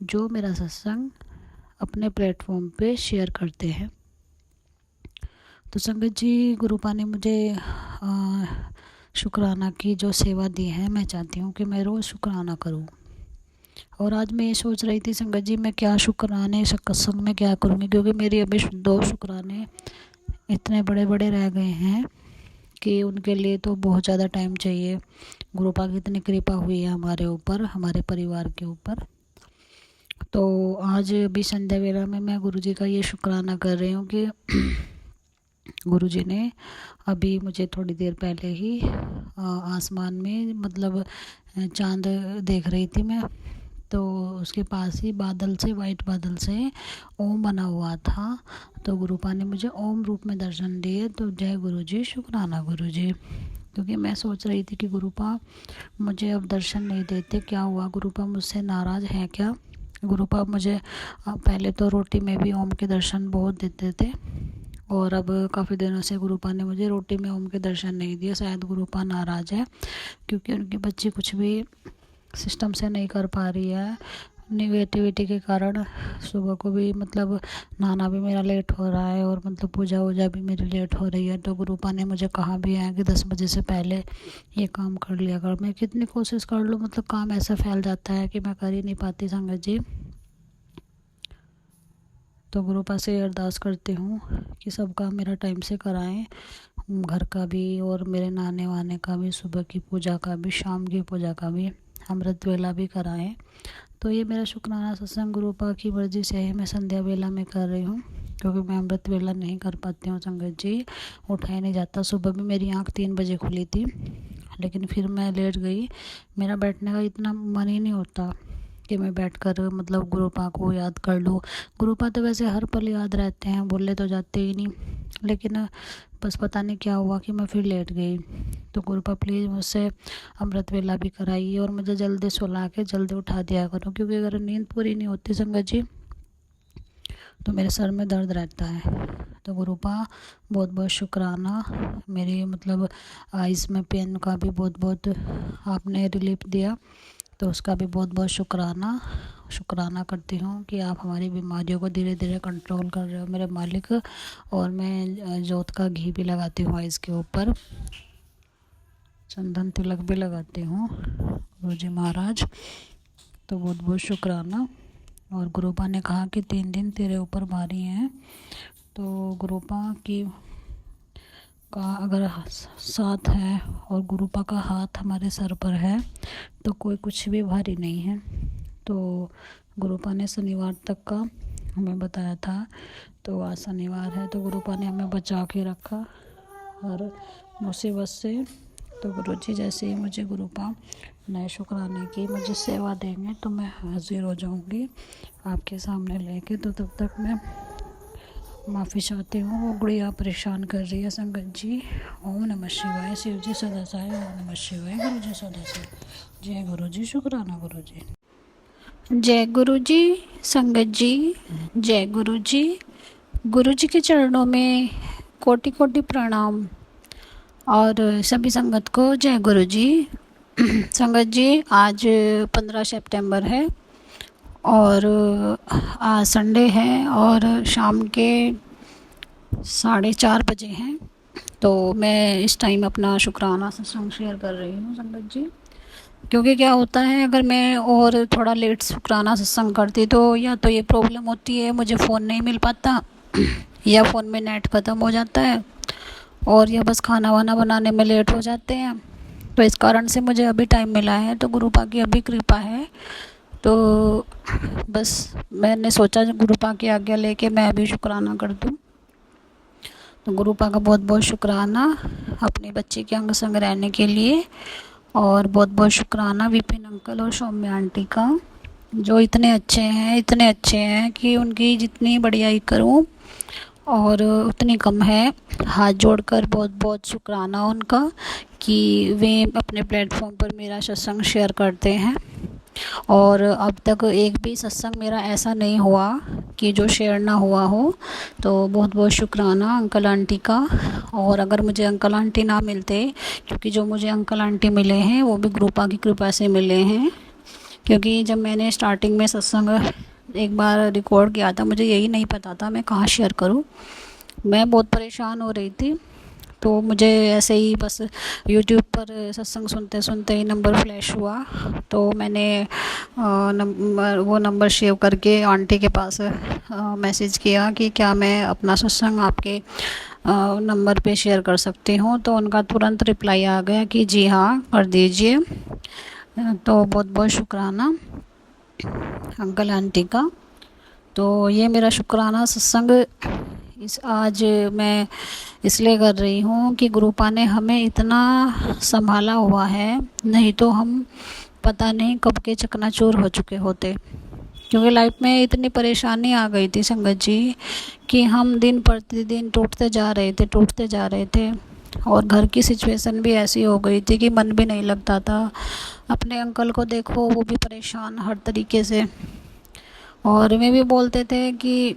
जो मेरा सत्संग अपने प्लेटफॉर्म पे शेयर करते हैं। तो संगत जी, गुरुपा ने मुझे शुक्राना की जो सेवा दी है, मैं चाहती हूँ कि मैं रोज़ शुक्राना करूँ। और आज मैं ये सोच रही थी संगत जी, मैं क्या शुक्राने सत्संग में क्या करूँगी, क्योंकि मेरी अभी 2 शुक्राने इतने बड़े बड़े रह गए हैं कि उनके लिए तो बहुत ज़्यादा टाइम चाहिए। गुरुपा की इतनी कृपा हुई है हमारे ऊपर, हमारे परिवार के ऊपर। तो आज अभी संध्या वेला में मैं गुरुजी का ये शुक्राना कर रही हूँ कि गुरुजी ने अभी मुझे थोड़ी देर पहले ही आसमान में मतलब चांद देख रही थी मैं, तो उसके पास ही बादल से, वाइट बादल से ओम बना हुआ था। तो गुरुपा ने मुझे ओम रूप में दर्शन दिए। तो जय गुरुजी, शुक्राना गुरुजी। क्योंकि मैं सोच रही थी कि गुरुपा मुझे अब दर्शन नहीं देते, क्या हुआ, गुरुपा मुझसे नाराज़ हैं क्या। गुरुपा मुझे पहले तो रोटी में भी ओम के दर्शन बहुत देते थे, और अब काफ़ी दिनों से गुरुपा ने मुझे रोटी में ओम के दर्शन नहीं दिए। शायद गुरुपा नाराज़ है क्योंकि उनकी बच्ची कुछ भी सिस्टम से नहीं कर पा रही है, निगेटिविटी के कारण सुबह को भी मतलब नहाना भी मेरा लेट हो रहा है और मतलब पूजा वूजा भी मेरी लेट हो रही है। तो गुरुपा ने मुझे कहा भी है कि 10 बजे से पहले ये काम कर लिया कर। मैं कितनी कोशिश कर लूँ मतलब काम ऐसा फैल जाता है कि मैं कर ही नहीं पाती संगत जी। तो गुरुपा से अरदास करती हूँ कि सब काम मेरा टाइम से कराएं, घर का भी और मेरे नहाने वहाने का भी, सुबह की पूजा का भी, शाम की पूजा का भी, अमृत वेला भी कराएं। तो ये मेरा शुक्राना सत्संग गुरुपा की मर्जी से है। मैं संध्या वेला में कर रही हूँ क्योंकि मैं अमृत वेला नहीं कर पाती हूँ संगत जी, उठाया नहीं जाता। सुबह भी मेरी आँख 3 बजे खुली थी लेकिन फिर मैं लेट गई। मेरा बैठने का इतना मन ही नहीं होता कि मैं बैठकर मतलब गुरुपा को याद कर लूँ। गुरुपा तो वैसे हर पल याद रहते हैं, बोले तो जाते ही नहीं, लेकिन बस पता नहीं क्या हुआ कि मैं फिर लेट गई। तो गुरुपा प्लीज़ मुझसे अमृत वेला भी कराइए और मुझे जल्दी सुला के जल्दी उठा दिया करो, क्योंकि अगर नींद पूरी नहीं होती संगत जी तो मेरे सर में दर्द रहता है। तो गुरुपा बहुत बहुत शुक्राना। मेरी मतलब आइज़ में पेन का भी बहुत बहुत आपने रिलीफ दिया, तो उसका भी बहुत बहुत शुक्राना करती हूँ कि आप हमारी बीमारियों को धीरे धीरे कंट्रोल कर रहे हो मेरे मालिक। और मैं जोत का घी भी लगाती हूँ आइज़ के ऊपर, चंदन तिलक भी लगाती हूँ गुरुजी महाराज। तो बहुत बहुत शुक्राना। और गुरुपा ने कहा कि 3 दिन तेरे ऊपर भारी हैं। तो गुरुपा की का अगर साथ है और गुरुपा का हाथ हमारे सर पर है तो कोई कुछ भी भारी नहीं है। तो गुरुपा ने शनिवार तक का हमें बताया था, तो आज शनिवार है तो गुरुपा ने हमें बचा के रखा और मुसीबत से। तो गुरुजी जैसे ही मुझे गुरुपा नए शुक्राने की मुझे सेवा देंगे तो मैं हाजिर हो जाऊंगी आपके सामने लेके। तो तब तक मैं माफ़ी चाहती हूँ, वो गुड़िया परेशान कर रही है संगत जी। ओम नमः शिवाय, शिव जी सदा साय, ओम नमः शिवाय, गुरु जी सदा साय। जय गुरु जी, शुक्राना गुरु जी। जय गुरु जी संगत जी, जय गुरु जी। गुरु जी के चरणों में कोटि कोटि प्रणाम और सभी संगत को जय गुरु जी। संगत जी आज 15 सितंबर है और आज संडे है और शाम के 4:30 बजे हैं। तो मैं इस टाइम अपना शुक्राना सत्संग शेयर कर रही हूँ संगत जी, क्योंकि क्या होता है अगर मैं और थोड़ा लेट शुक्राना सत्संग करती तो या तो ये प्रॉब्लम होती है मुझे फ़ोन नहीं मिल पाता या फ़ोन में नेट ख़त्म हो जाता है और या बस खाना वाना बनाने में लेट हो जाते हैं। तो इस कारण से मुझे अभी टाइम मिला है, तो गुरुपा की अभी कृपा है। तो बस मैंने सोचा गुरुपा की आज्ञा लेके मैं अभी शुक्राना कर दूँ। तो गुरुपा का बहुत बहुत शुक्राना अपनी बच्ची के अंग संग रहने के लिए, और बहुत बहुत शुक्राना विपिन अंकल और सौम्य आंटी का, जो इतने अच्छे हैं कि उनकी जितनी बढ़ियाई करूं और उतनी कम है। हाथ जोड़कर बहुत बहुत शुक्राना उनका कि वे अपने प्लेटफॉर्म पर मेरा सत्संग शेयर करते हैं। और अब तक एक भी सत्संग मेरा ऐसा नहीं हुआ कि जो शेयर ना हुआ हो। तो बहुत बहुत शुक्राना अंकल आंटी का। और अगर मुझे अंकल आंटी ना मिलते, क्योंकि जो मुझे अंकल आंटी मिले हैं वो भी गुरुपा की कृपा से मिले हैं, क्योंकि जब मैंने स्टार्टिंग में सत्संग एक बार रिकॉर्ड किया था मुझे यही नहीं पता था मैं कहाँ शेयर करूँ। मैं बहुत परेशान हो रही थी, तो मुझे ऐसे ही बस यूट्यूब पर सत्संग सुनते सुनते ही नंबर फ्लैश हुआ। तो मैंने वो नंबर सेव करके आंटी के पास मैसेज किया कि क्या मैं अपना सत्संग आपके नंबर पे शेयर कर सकती हूँ। तो उनका तुरंत रिप्लाई आ गया कि जी हाँ कर दीजिए। तो बहुत बहुत शुक्राना अंकल आंटी का। तो ये मेरा शुक्राना सत्संग आज मैं इसलिए कर रही हूँ कि गुरुपा ने हमें इतना संभाला हुआ है, नहीं तो हम पता नहीं कब के चकनाचूर हो चुके होते। क्योंकि लाइफ में इतनी परेशानी आ गई थी संगत जी कि हम दिन प्रतिदिन टूटते जा रहे थे और घर की सिचुएशन भी ऐसी हो गई थी कि मन भी नहीं लगता था। अपने अंकल को देखो वो भी परेशान हर तरीके से, और वे भी बोलते थे कि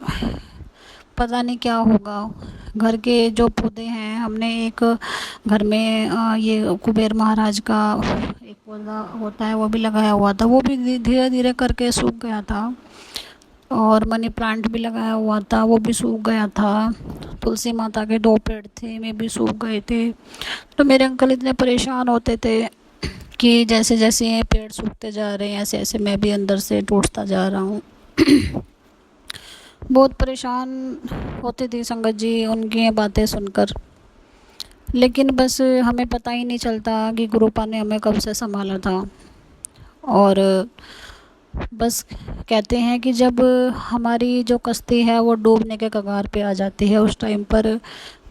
पता नहीं क्या होगा। घर के जो पौधे हैं, हमने एक घर में ये कुबेर महाराज का एक पौधा होता है वो भी लगाया हुआ था, वो भी धीरे धीरे करके सूख गया था। और मनी प्लांट भी लगाया हुआ था, वो भी सूख गया था। तुलसी माता के 2 पेड़ थे, वे भी सूख गए थे। तो मेरे अंकल इतने परेशान होते थे कि जैसे जैसे ये पेड़ सूखते जा रहे हैं, ऐसे ऐसे मैं भी अंदर से टूटता जा रहा हूँ। बहुत परेशान होती थी संगत जी उनकी ये बातें सुनकर। लेकिन बस हमें पता ही नहीं चलता कि गुरुपा ने हमें कब से संभाला था। और बस कहते हैं कि जब हमारी जो कश्ती है वो डूबने के कगार पे आ जाती है, उस टाइम पर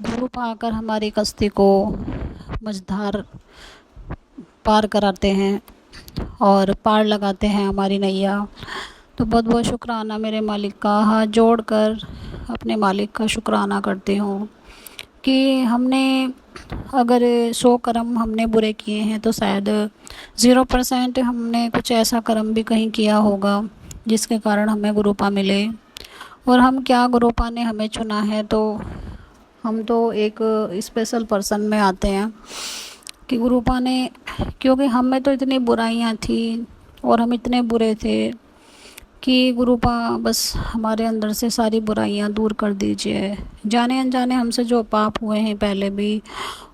गुरुपा आकर हमारी कश्ती को मझधार पार कराते हैं और पार लगाते हैं हमारी नैया। तो बहुत बहुत शुक्राना मेरे मालिक का, हाथ जोड़कर अपने मालिक का शुक्राना करती हूँ कि हमने अगर 100 कर्म हमने बुरे किए हैं तो शायद 0% हमने कुछ ऐसा कर्म भी कहीं किया होगा जिसके कारण हमें गुरुपा मिले। और हम क्या, गुरुपा ने हमें चुना है तो हम तो एक स्पेशल पर्सन में आते हैं कि गुरुपा ने, क्योंकि हम में तो इतनी बुराइयां थी और हम इतने बुरे थे कि गुरुपा बस हमारे अंदर से सारी बुराइयां दूर कर दीजिए। जाने अनजाने हमसे जो पाप हुए हैं पहले भी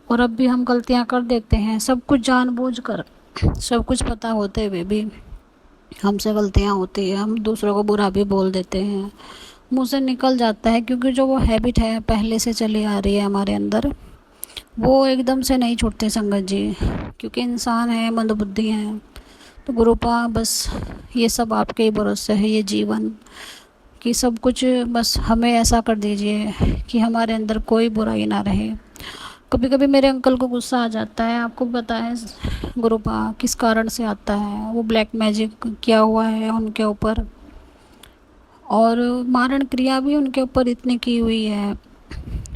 और अब भी हम गलतियां कर देते हैं, सब कुछ जानबूझकर, सब कुछ पता होते हुए भी हमसे गलतियां होती है। हम दूसरों को बुरा भी बोल देते हैं, मुंह से निकल जाता है, क्योंकि जो वो हैबिट है पहले से चली आ रही है हमारे अंदर, वो एकदम से नहीं छूटते संगत जी, क्योंकि इंसान है, मंदबुद्धि है। तो गुरुपा बस ये सब आपके ही भरोसे है, ये जीवन कि सब कुछ बस हमें ऐसा कर दीजिए कि हमारे अंदर कोई बुराई ना रहे। कभी कभी मेरे अंकल को गुस्सा आ जाता है, आपको पता है गुरुपा किस कारण से आता है, वो ब्लैक मैजिक किया हुआ है उनके ऊपर और मारण क्रिया भी उनके ऊपर इतनी की हुई है,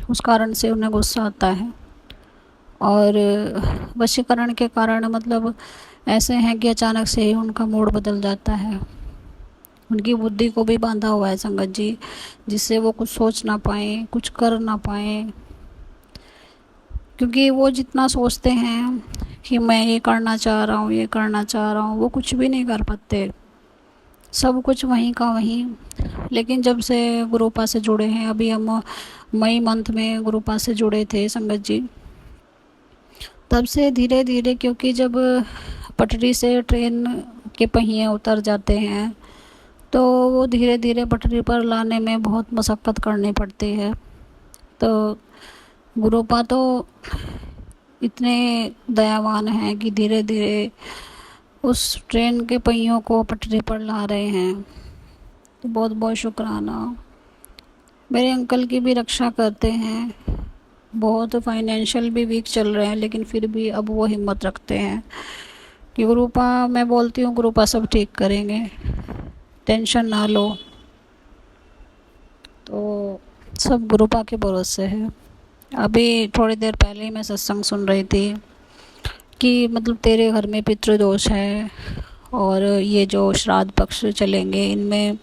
उस कारण से उन्हें गुस्सा आता है। और वशीकरण के कारण मतलब ऐसे हैं कि अचानक से ही उनका मूड बदल जाता है। उनकी बुद्धि को भी बांधा हुआ है संगत जी, जिससे वो कुछ सोच ना पाए, कुछ कर ना पाए, क्योंकि वो जितना सोचते हैं कि मैं ये करना चाह रहा हूँ, ये करना चाह रहा हूँ, वो कुछ भी नहीं कर पाते, सब कुछ वहीं का वहीं। लेकिन जब से गुरुपा से जुड़े हैं, अभी हम मई मंथ में गुरुपा से जुड़े थे संगत जी, तब से धीरे धीरे, क्योंकि जब पटरी से ट्रेन के पहिए उतर जाते हैं तो वो धीरे धीरे पटरी पर लाने में बहुत मशक्क़त करनी पड़ती है। तो गुरुपा तो इतने दयावान हैं कि धीरे धीरे उस ट्रेन के पहियों को पटरी पर ला रहे हैं। तो बहुत बहुत शुक्राना। मेरे अंकल की भी रक्षा करते हैं, बहुत फाइनेंशियल भी वीक चल रहे हैं, लेकिन फिर भी अब वो हिम्मत रखते हैं कि गुरुपा, मैं बोलती हूँ गुरुपा सब ठीक करेंगे, टेंशन ना लो। तो सब गुरुपा के भरोसे है। अभी थोड़ी देर पहले ही मैं सत्संग सुन रही थी कि मतलब तेरे घर में पितृदोष है और ये जो श्राद्ध पक्ष चलेंगे इनमें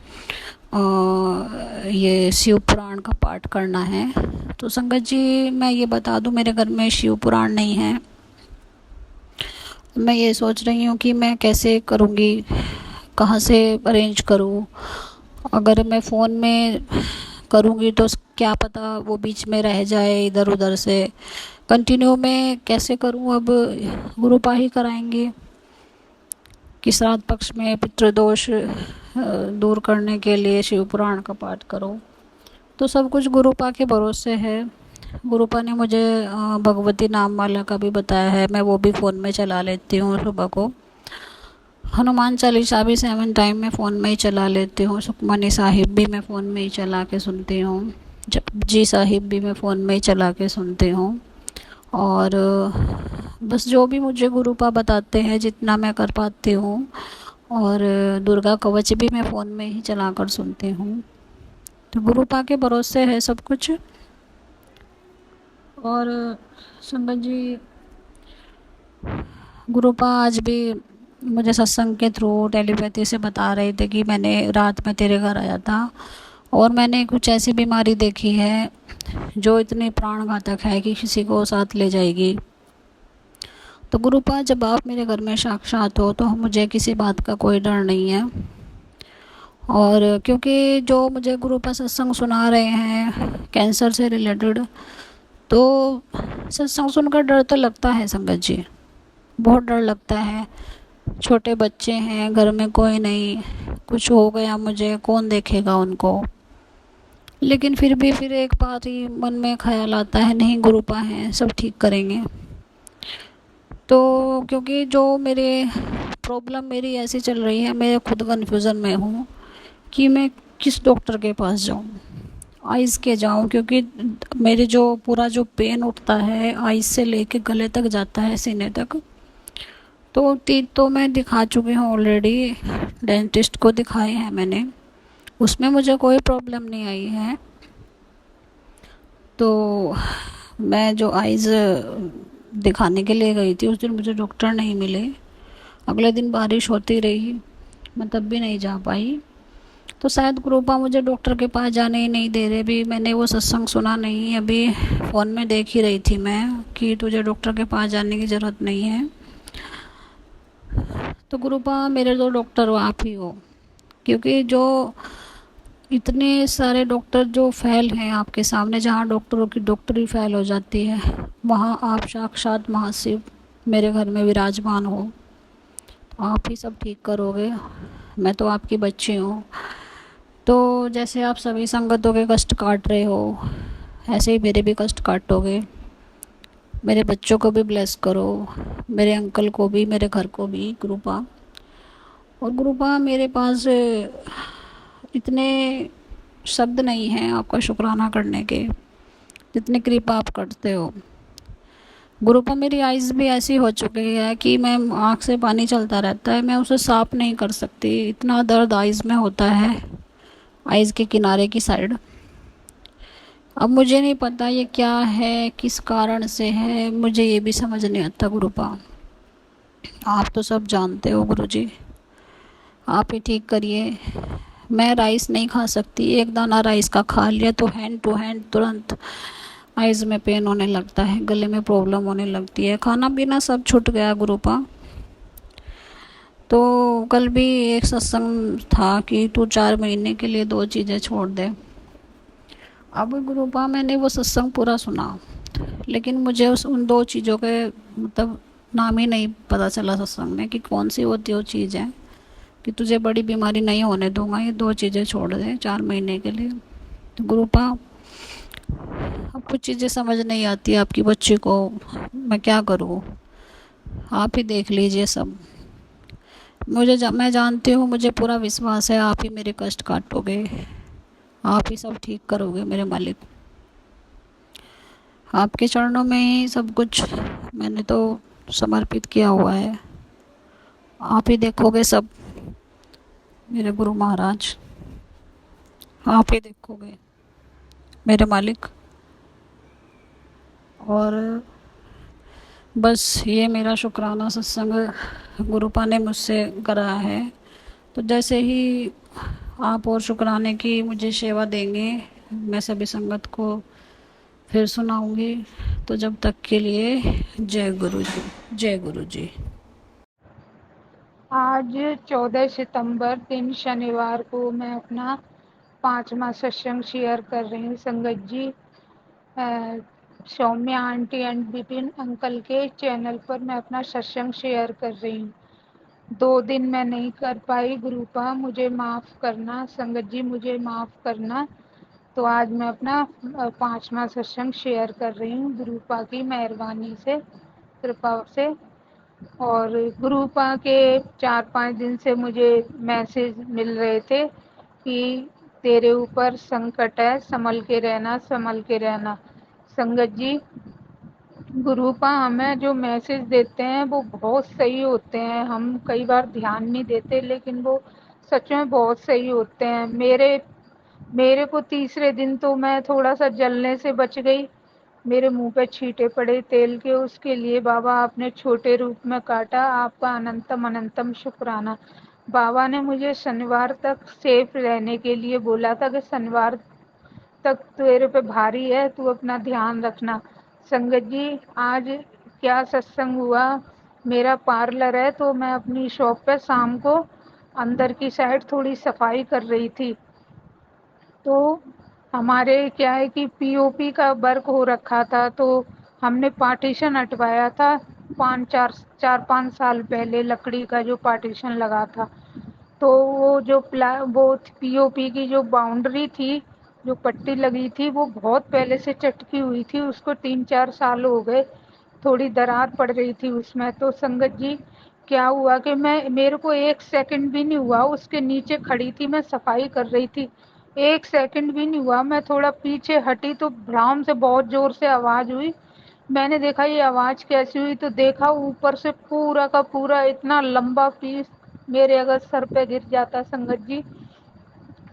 ये शिव पुराण का पाठ करना है। तो संगत जी मैं ये बता दूं, मेरे घर में शिव पुराण नहीं है। मैं ये सोच रही हूँ कि मैं कैसे करूँगी, कहाँ से अरेंज करूँ। अगर मैं फ़ोन में करूँगी तो क्या पता वो बीच में रह जाए, इधर उधर से कंटिन्यू में कैसे करूँ। अब गुरुपा ही कराएंगे कि श्राद्ध पक्ष में पितृदोष दूर करने के लिए शिव पुराण का पाठ करो। तो सब कुछ गुरुपा के भरोसे है। गुरुपा ने मुझे भगवती नाम माला का भी बताया है, मैं वो भी फ़ोन में चला लेती हूँ सुबह को। हनुमान चालीसा भी 7 टाइम में फ़ोन में ही चला लेती हूँ। सुखमनी साहिब भी मैं फ़ोन में ही चला के सुनती हूँ। जपजी साहिब भी मैं फ़ोन में ही चला के सुनती हूँ। और बस जो भी मुझे गुरुपा बताते हैं जितना मैं कर पाती हूँ। और दुर्गा कवच भी मैं फ़ोन में ही चला कर सुनती हूँ। तो गुरुपा के भरोसे है सब कुछ। और संगत जी गुरुपा आज भी मुझे सत्संग के थ्रू टेलीपैथी से बता रहे थे कि मैंने रात में तेरे घर आया था और मैंने कुछ ऐसी बीमारी देखी है जो इतनी प्राणघातक है कि किसी को साथ ले जाएगी। तो गुरुपा, जब आप मेरे घर में साक्षात हो तो मुझे किसी बात का कोई डर नहीं है। और क्योंकि जो मुझे गुरुपा सत्संग सुना रहे हैं कैंसर से रिलेटेड, तो सत्संग सुनकर डर तो लगता है संगत जी, बहुत डर लगता है। छोटे बच्चे हैं, घर में कोई नहीं, कुछ हो गया मुझे कौन देखेगा उनको। लेकिन फिर भी फिर एक बात ही मन में ख्याल आता है, नहीं गुरुपा हैं, सब ठीक करेंगे। तो क्योंकि जो मेरे प्रॉब्लम मेरी ऐसी चल रही है, मैं खुद कन्फ्यूज़न में हूँ कि मैं किस डॉक्टर के पास जाऊँ, आइज़ के जाऊँ, क्योंकि मेरे जो पूरा जो पेन उठता है आइज़ से लेके गले तक जाता है, सीने तक। तो तीन तो मैं दिखा चुकी हूँ ऑलरेडी, डेंटिस्ट को दिखाए हैं मैंने, उसमें मुझे कोई प्रॉब्लम नहीं आई है। तो मैं जो आइज़ दिखाने के लिए गई थी उस दिन मुझे डॉक्टर नहीं मिले। अगले दिन बारिश होती रही, मैं तब भी नहीं जा पाई। तो शायद गुरुपा मुझे डॉक्टर के पास जाने ही नहीं दे रहे। भी मैंने वो सत्संग सुना नहीं, अभी फ़ोन में देख ही रही थी मैं कि तुझे डॉक्टर के पास जाने की ज़रूरत नहीं है। तो गुरुपा, मेरे तो डॉक्टर हो आप ही हो, क्योंकि जो इतने सारे डॉक्टर जो फेल हैं आपके सामने, जहाँ डॉक्टरों की डॉक्टरी फेल हो जाती है, वहाँ आप साक्षात महाशिव मेरे घर में विराजमान हो, तो आप ही सब ठीक करोगे। मैं तो आपकी बच्ची हूँ। तो जैसे आप सभी संगतों के कष्ट काट रहे हो, ऐसे ही मेरे भी कष्ट काटोगे। मेरे बच्चों को भी ब्लेस करो, मेरे अंकल को भी, मेरे घर को भी गुरुपा। और गुरुपा, मेरे पास इतने शब्द नहीं हैं आपका शुक्राना करने के, जितनी कृपा आप करते हो। गुरुपा, मेरी आइज़ भी ऐसी हो चुकी है कि मैं आँख से पानी चलता रहता है, मैं उसे साफ नहीं कर सकती, इतना दर्द आइज़ में होता है, आइज़ के किनारे की साइड। अब मुझे नहीं पता ये क्या है, किस कारण से है, मुझे ये भी समझ नहीं आता गुरुपा। आप तो सब जानते हो गुरुजी, आप ही ठीक करिए। मैं राइस नहीं खा सकती, एक दाना राइस का खा लिया तो हैंड टू हैंड तुरंत आइज़ में पेन होने लगता है, गले में प्रॉब्लम होने लगती है, खाना पीना सब छूट गया गुरुपा। तो कल भी एक सत्संग था कि तू 4 महीने के लिए 2 चीज़ें छोड़ दे। अब गुरुपा, मैंने वो सत्संग पूरा सुना, लेकिन मुझे उन 2 चीज़ों के मतलब नाम ही नहीं पता चला सत्संग में कि कौन सी होती वो चीज़ है कि तुझे बड़ी बीमारी नहीं होने दूंगा, ये 2 चीज़ें छोड़ दे 4 महीने के लिए। तो गुरुपा, अब कुछ चीज़ें समझ नहीं आती आपकी बच्ची को, मैं क्या करूँ, आप ही देख लीजिए सब। मैं जानती हूँ, मुझे पूरा विश्वास है आप ही मेरे कष्ट काटोगे, आप ही सब ठीक करोगे मेरे मालिक। आपके चरणों में ही सब कुछ मैंने तो समर्पित किया हुआ है, आप ही देखोगे सब मेरे गुरु महाराज, आप ही देखोगे मेरे मालिक। और बस ये मेरा शुक्राना सत्संग गुरुपा ने मुझसे करा है। तो जैसे ही आप और शुक्राने की मुझे सेवा देंगे, मैं सभी संगत को फिर सुनाऊंगी। तो जब तक के लिए जय गुरु जी, जय गुरु जी। आज 14 सितंबर दिन शनिवार को मैं अपना 5वां सत्संग शेयर कर रही हूँ संगत जी। Saumya aunty and Vipin uncle के चैनल पर मैं अपना सत्संग शेयर कर रही हूँ। 2 दिन मैं नहीं कर पाई, गुरुपा मुझे माफ़ करना, संगत जी मुझे माफ़ करना। तो आज मैं अपना 5वां सत्संग शेयर कर रही हूँ गुरुपा की मेहरबानी से, कृपा से। और गुरुपा के 4-5 दिन से मुझे मैसेज मिल रहे थे कि तेरे ऊपर संकट है, संभल के रहना, संभल के रहना। संगत जी, गुरुपा हमें जो मैसेज देते हैं वो बहुत सही होते हैं, हम कई बार ध्यान नहीं देते, लेकिन वो सच में बहुत सही होते हैं। मेरे को तीसरे दिन तो मैं थोड़ा सा जलने से बच गई, मेरे मुंह पे छींटे पड़े तेल के, उसके लिए बाबा आपने छोटे रूप में काटा, आपका अनंतम अनंतम शुक्राना। बाबा ने मुझे शनिवार तक सेफ रहने के लिए बोला था कि शनिवार तक तेरे पे भारी है, तू अपना ध्यान रखना। संगत जी, आज क्या सत्संग हुआ। मेरा पार्लर है तो मैं अपनी शॉप पे शाम को अंदर की साइड थोड़ी सफाई कर रही थी। तो हमारे क्या है कि पीओपी का वर्क हो रखा था, तो हमने पार्टीशन हटवाया था 4-5 साल पहले, लकड़ी का जो पार्टीशन लगा था। तो वो जो वो पीओपी की जो बाउंड्री थी, जो पट्टी लगी थी, वो बहुत पहले से चटकी हुई थी, उसको 3-4 साल हो गए, थोड़ी दरार पड़ रही थी उसमें। तो संगत जी, क्या हुआ कि मेरे को 1 सेकंड भी नहीं हुआ, उसके नीचे खड़ी थी, मैं सफाई कर रही थी, 1 सेकंड भी नहीं हुआ, मैं थोड़ा पीछे हटी तो भ्राम से बहुत जोर से आवाज हुई। मैंने देखा ये आवाज कैसी हुई, तो देखा ऊपर से पूरा का पूरा इतना लंबा पीस मेरे अगर सर पे गिर जाता संगत जी,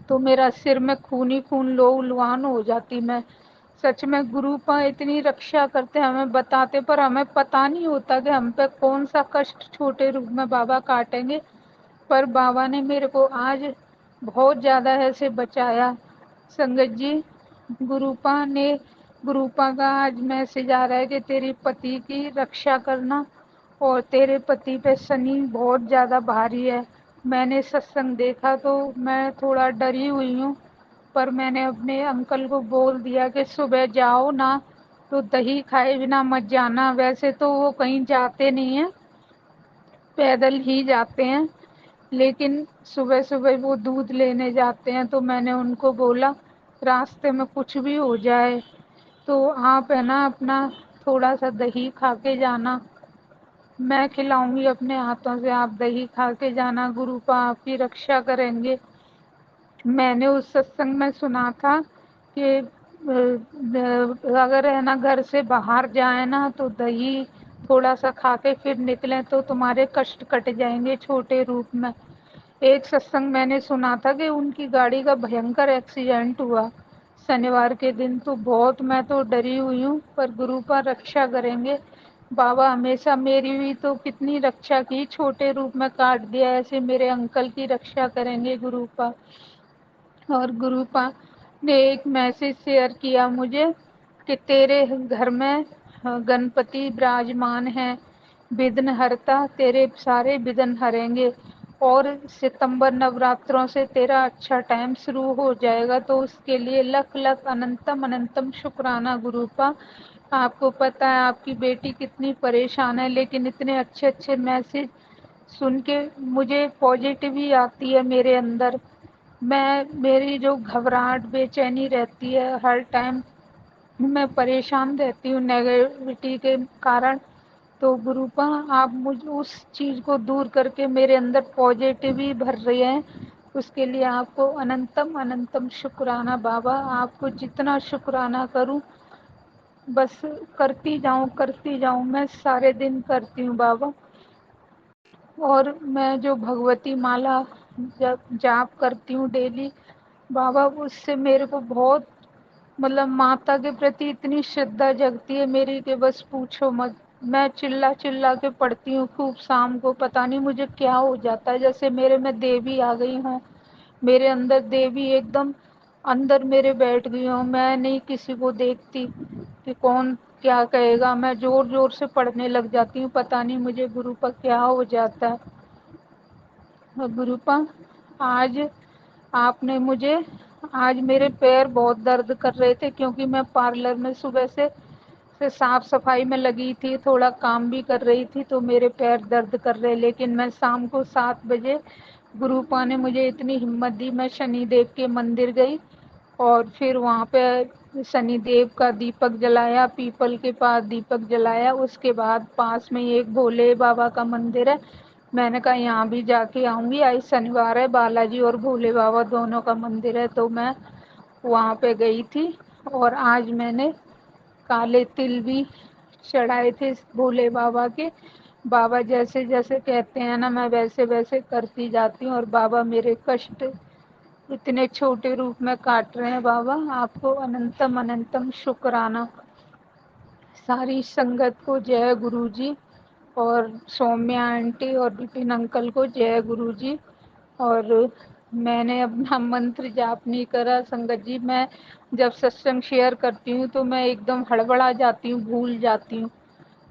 तो मेरा सिर में खून ही खून, लहू लुहान हो जाती मैं। सच में गुरुपा इतनी रक्षा करते, हमें बताते, पर हमें पता नहीं होता कि हम पे कौन सा कष्ट छोटे रूप में बाबा काटेंगे। पर बाबा ने मेरे को आज बहुत ज्यादा ऐसे बचाया संगत जी। गुरुपा ने गुरुपा का आज मैसेज आ रहा है कि तेरी पति की रक्षा करना, और तेरे पति पे शनि बहुत ज्यादा भारी है। मैंने सत्संग देखा तो मैं थोड़ा डरी हुई हूँ, पर मैंने अपने अंकल को बोल दिया कि सुबह जाओ ना तो दही खाए बिना मत जाना। वैसे तो वो कहीं जाते नहीं हैं, पैदल ही जाते हैं, लेकिन सुबह सुबह वो दूध लेने जाते हैं। तो मैंने उनको बोला रास्ते में कुछ भी हो जाए तो आप है ना अपना थोड़ा सा दही खा के जाना, मैं खिलाऊंगी अपने हाथों से, आप दही खा के जाना, गुरुपा आपकी रक्षा करेंगे। मैंने उस सत्संग में सुना था कि अगर है ना घर से बाहर जाए ना तो दही थोड़ा सा खा के फिर निकलें तो तुम्हारे कष्ट कट जाएंगे छोटे रूप में। एक सत्संग मैंने सुना था कि उनकी गाड़ी का भयंकर एक्सीडेंट हुआ शनिवार के दिन, तो बहुत मैं तो डरी हुई हूँ, पर गुरु पर रक्षा करेंगे। बाबा हमेशा मेरी भी तो कितनी रक्षा की, छोटे रूप में काट दिया, ऐसे मेरे अंकल की रक्षा करेंगे गुरु पर। और गुरुपा ने एक मैसेज शेयर किया मुझे कि तेरे घर में गणपति विराजमान है, विघ्न हरता, तेरे सारे विघ्न हरेंगे, और सितंबर नवरात्रों से तेरा अच्छा टाइम शुरू हो जाएगा। तो उसके लिए लख लख अनंतम अनंतम शुक्राना गुरुपा। आपको पता है आपकी बेटी कितनी परेशान है, लेकिन इतने अच्छे अच्छे मैसेज सुन के मुझे पॉजिटिव ही आती है मेरे अंदर। मेरी जो घबराहट बेचैनी रहती है हर टाइम, मैं परेशान रहती हूँ नेगेटिविटी के कारण। तो गुरुपा आप मुझ उस चीज़ को दूर करके मेरे अंदर पॉजिटिव ही भर रहे हैं, उसके लिए आपको अनंतम अनंतम शुक्राना बाबा। आपको जितना शुक्राना करूँ बस करती जाऊँ, मैं सारे दिन करती हूँ बाबा। और मैं जो भगवती माला जब जाप करती हूँ डेली बाबा, उससे मेरे को बहुत मतलब माता के प्रति इतनी श्रद्धा जगती है मेरी कि बस पूछो मत। मैं चिल्ला चिल्ला के पढ़ती हूँ खूब, शाम को पता नहीं मुझे क्या हो जाता है, जैसे मेरे में देवी आ गई हूँ, मेरे अंदर देवी एकदम अंदर मेरे बैठ गई हूँ। मैं नहीं किसी को देखती कि कौन क्या कहेगा, मैं जोर जोर से पढ़ने लग जाती हूँ, पता नहीं मुझे गुरु पर क्या हो जाता है। गुरुपा आज आपने मुझे, आज मेरे पैर बहुत दर्द कर रहे थे क्योंकि मैं पार्लर में सुबह से साफ सफाई में लगी थी, थोड़ा काम भी कर रही थी, तो मेरे पैर दर्द कर रहे। लेकिन मैं शाम को 7 बजे गुरुपा ने मुझे इतनी हिम्मत दी, मैं शनिदेव के मंदिर गई और फिर वहाँ पे शनिदेव का दीपक जलाया, पीपल के पास दीपक जलाया। उसके बाद पास में ही एक भोले बाबा का मंदिर है, मैंने कहा यहाँ भी जाके आऊंगी, आज शनिवार है, बालाजी और भोले बाबा दोनों का मंदिर है, तो मैं वहाँ पे गई थी। और आज मैंने काले तिल भी चढ़ाए थे भोले बाबा के। बाबा जैसे जैसे कहते हैं ना मैं वैसे वैसे करती जाती हूँ, और बाबा मेरे कष्ट इतने छोटे रूप में काट रहे हैं बाबा। आपको अनंतम अनंतम शुक्राना। सारी संगत को जय गुरु जी, और सौम्या आंटी और विपिन अंकल को जय गुरु जी। और मैंने अपना मंत्र जाप नहीं करा संगत जी। मैं जब सत्संग शेयर करती हूँ तो मैं एकदम हड़बड़ा जाती हूँ, भूल जाती हूँ।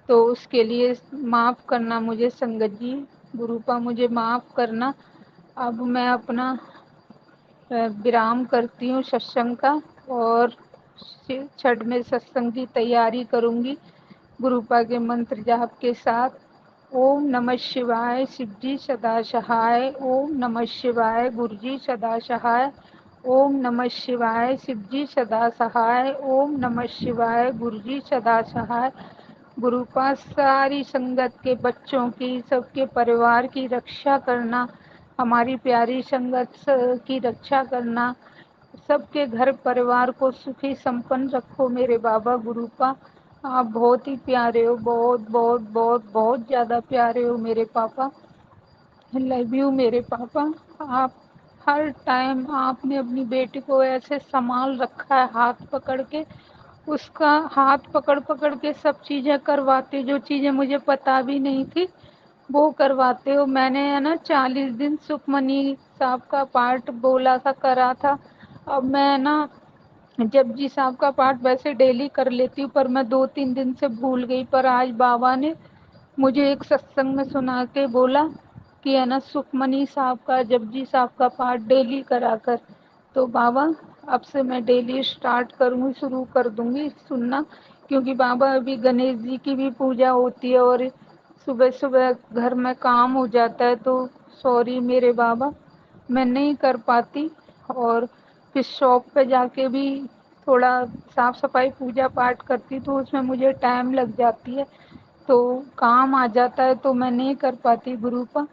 तो उसके लिए माफ़ करना मुझे संगत जी, गुरुपा मुझे माफ़ करना। अब मैं अपना विराम करती हूँ सत्संग का और छठ में सत्संग की तैयारी करूँगी गुरुपा के मंत्र जाप के साथ। ओम नमः शिवाय, शिव जी सदा सहाय। ओम नमः शिवाय, गुरु जी सदा सहाय। ओम नमः शिवाय, शिव जी सदा सहाय। ओम नमः शिवाय, गुरु जी सदा सहाय। गुरुपा सारी संगत के बच्चों की, सबके परिवार की रक्षा करना, हमारी प्यारी संगत की रक्षा करना, सबके घर परिवार को सुखी संपन्न रखो मेरे बाबा गुरुपा। आप बहुत ही प्यारे हो, बहुत बहुत बहुत बहुत ज़्यादा प्यारे हो मेरे पापा। लव यू मेरे पापा। आप हर टाइम आपने अपनी बेटी को ऐसे संभाल रखा है, हाथ पकड़ के, उसका हाथ पकड़ पकड़ के सब चीज़ें करवाते, जो चीज़ें मुझे पता भी नहीं थी वो करवाते हो। मैंने है ना 40 दिन सुखमनी साहब का पाठ बोला था, करा था। अब मैं ना जपजी साहब का पाठ वैसे डेली कर लेती हूँ, पर मैं 2-3 दिन से भूल गई। पर आज बाबा ने मुझे एक सत्संग में सुना के बोला कि है ना सुखमनी साहब का, जपजी साहब का पाठ डेली करा कर। तो बाबा अब से मैं डेली स्टार्ट करूँगी, शुरू कर दूँगी सुनना। क्योंकि बाबा अभी गणेश जी की भी पूजा होती है और सुबह सुबह घर में काम हो जाता है, तो सॉरी मेरे बाबा, मैं नहीं कर पाती। और फिर शॉप पे जाके भी थोड़ा साफ सफाई पूजा पाठ करती, तो उसमें मुझे टाइम लग जाती है, तो काम आ जाता है, तो मैं नहीं कर पाती गुरुपा।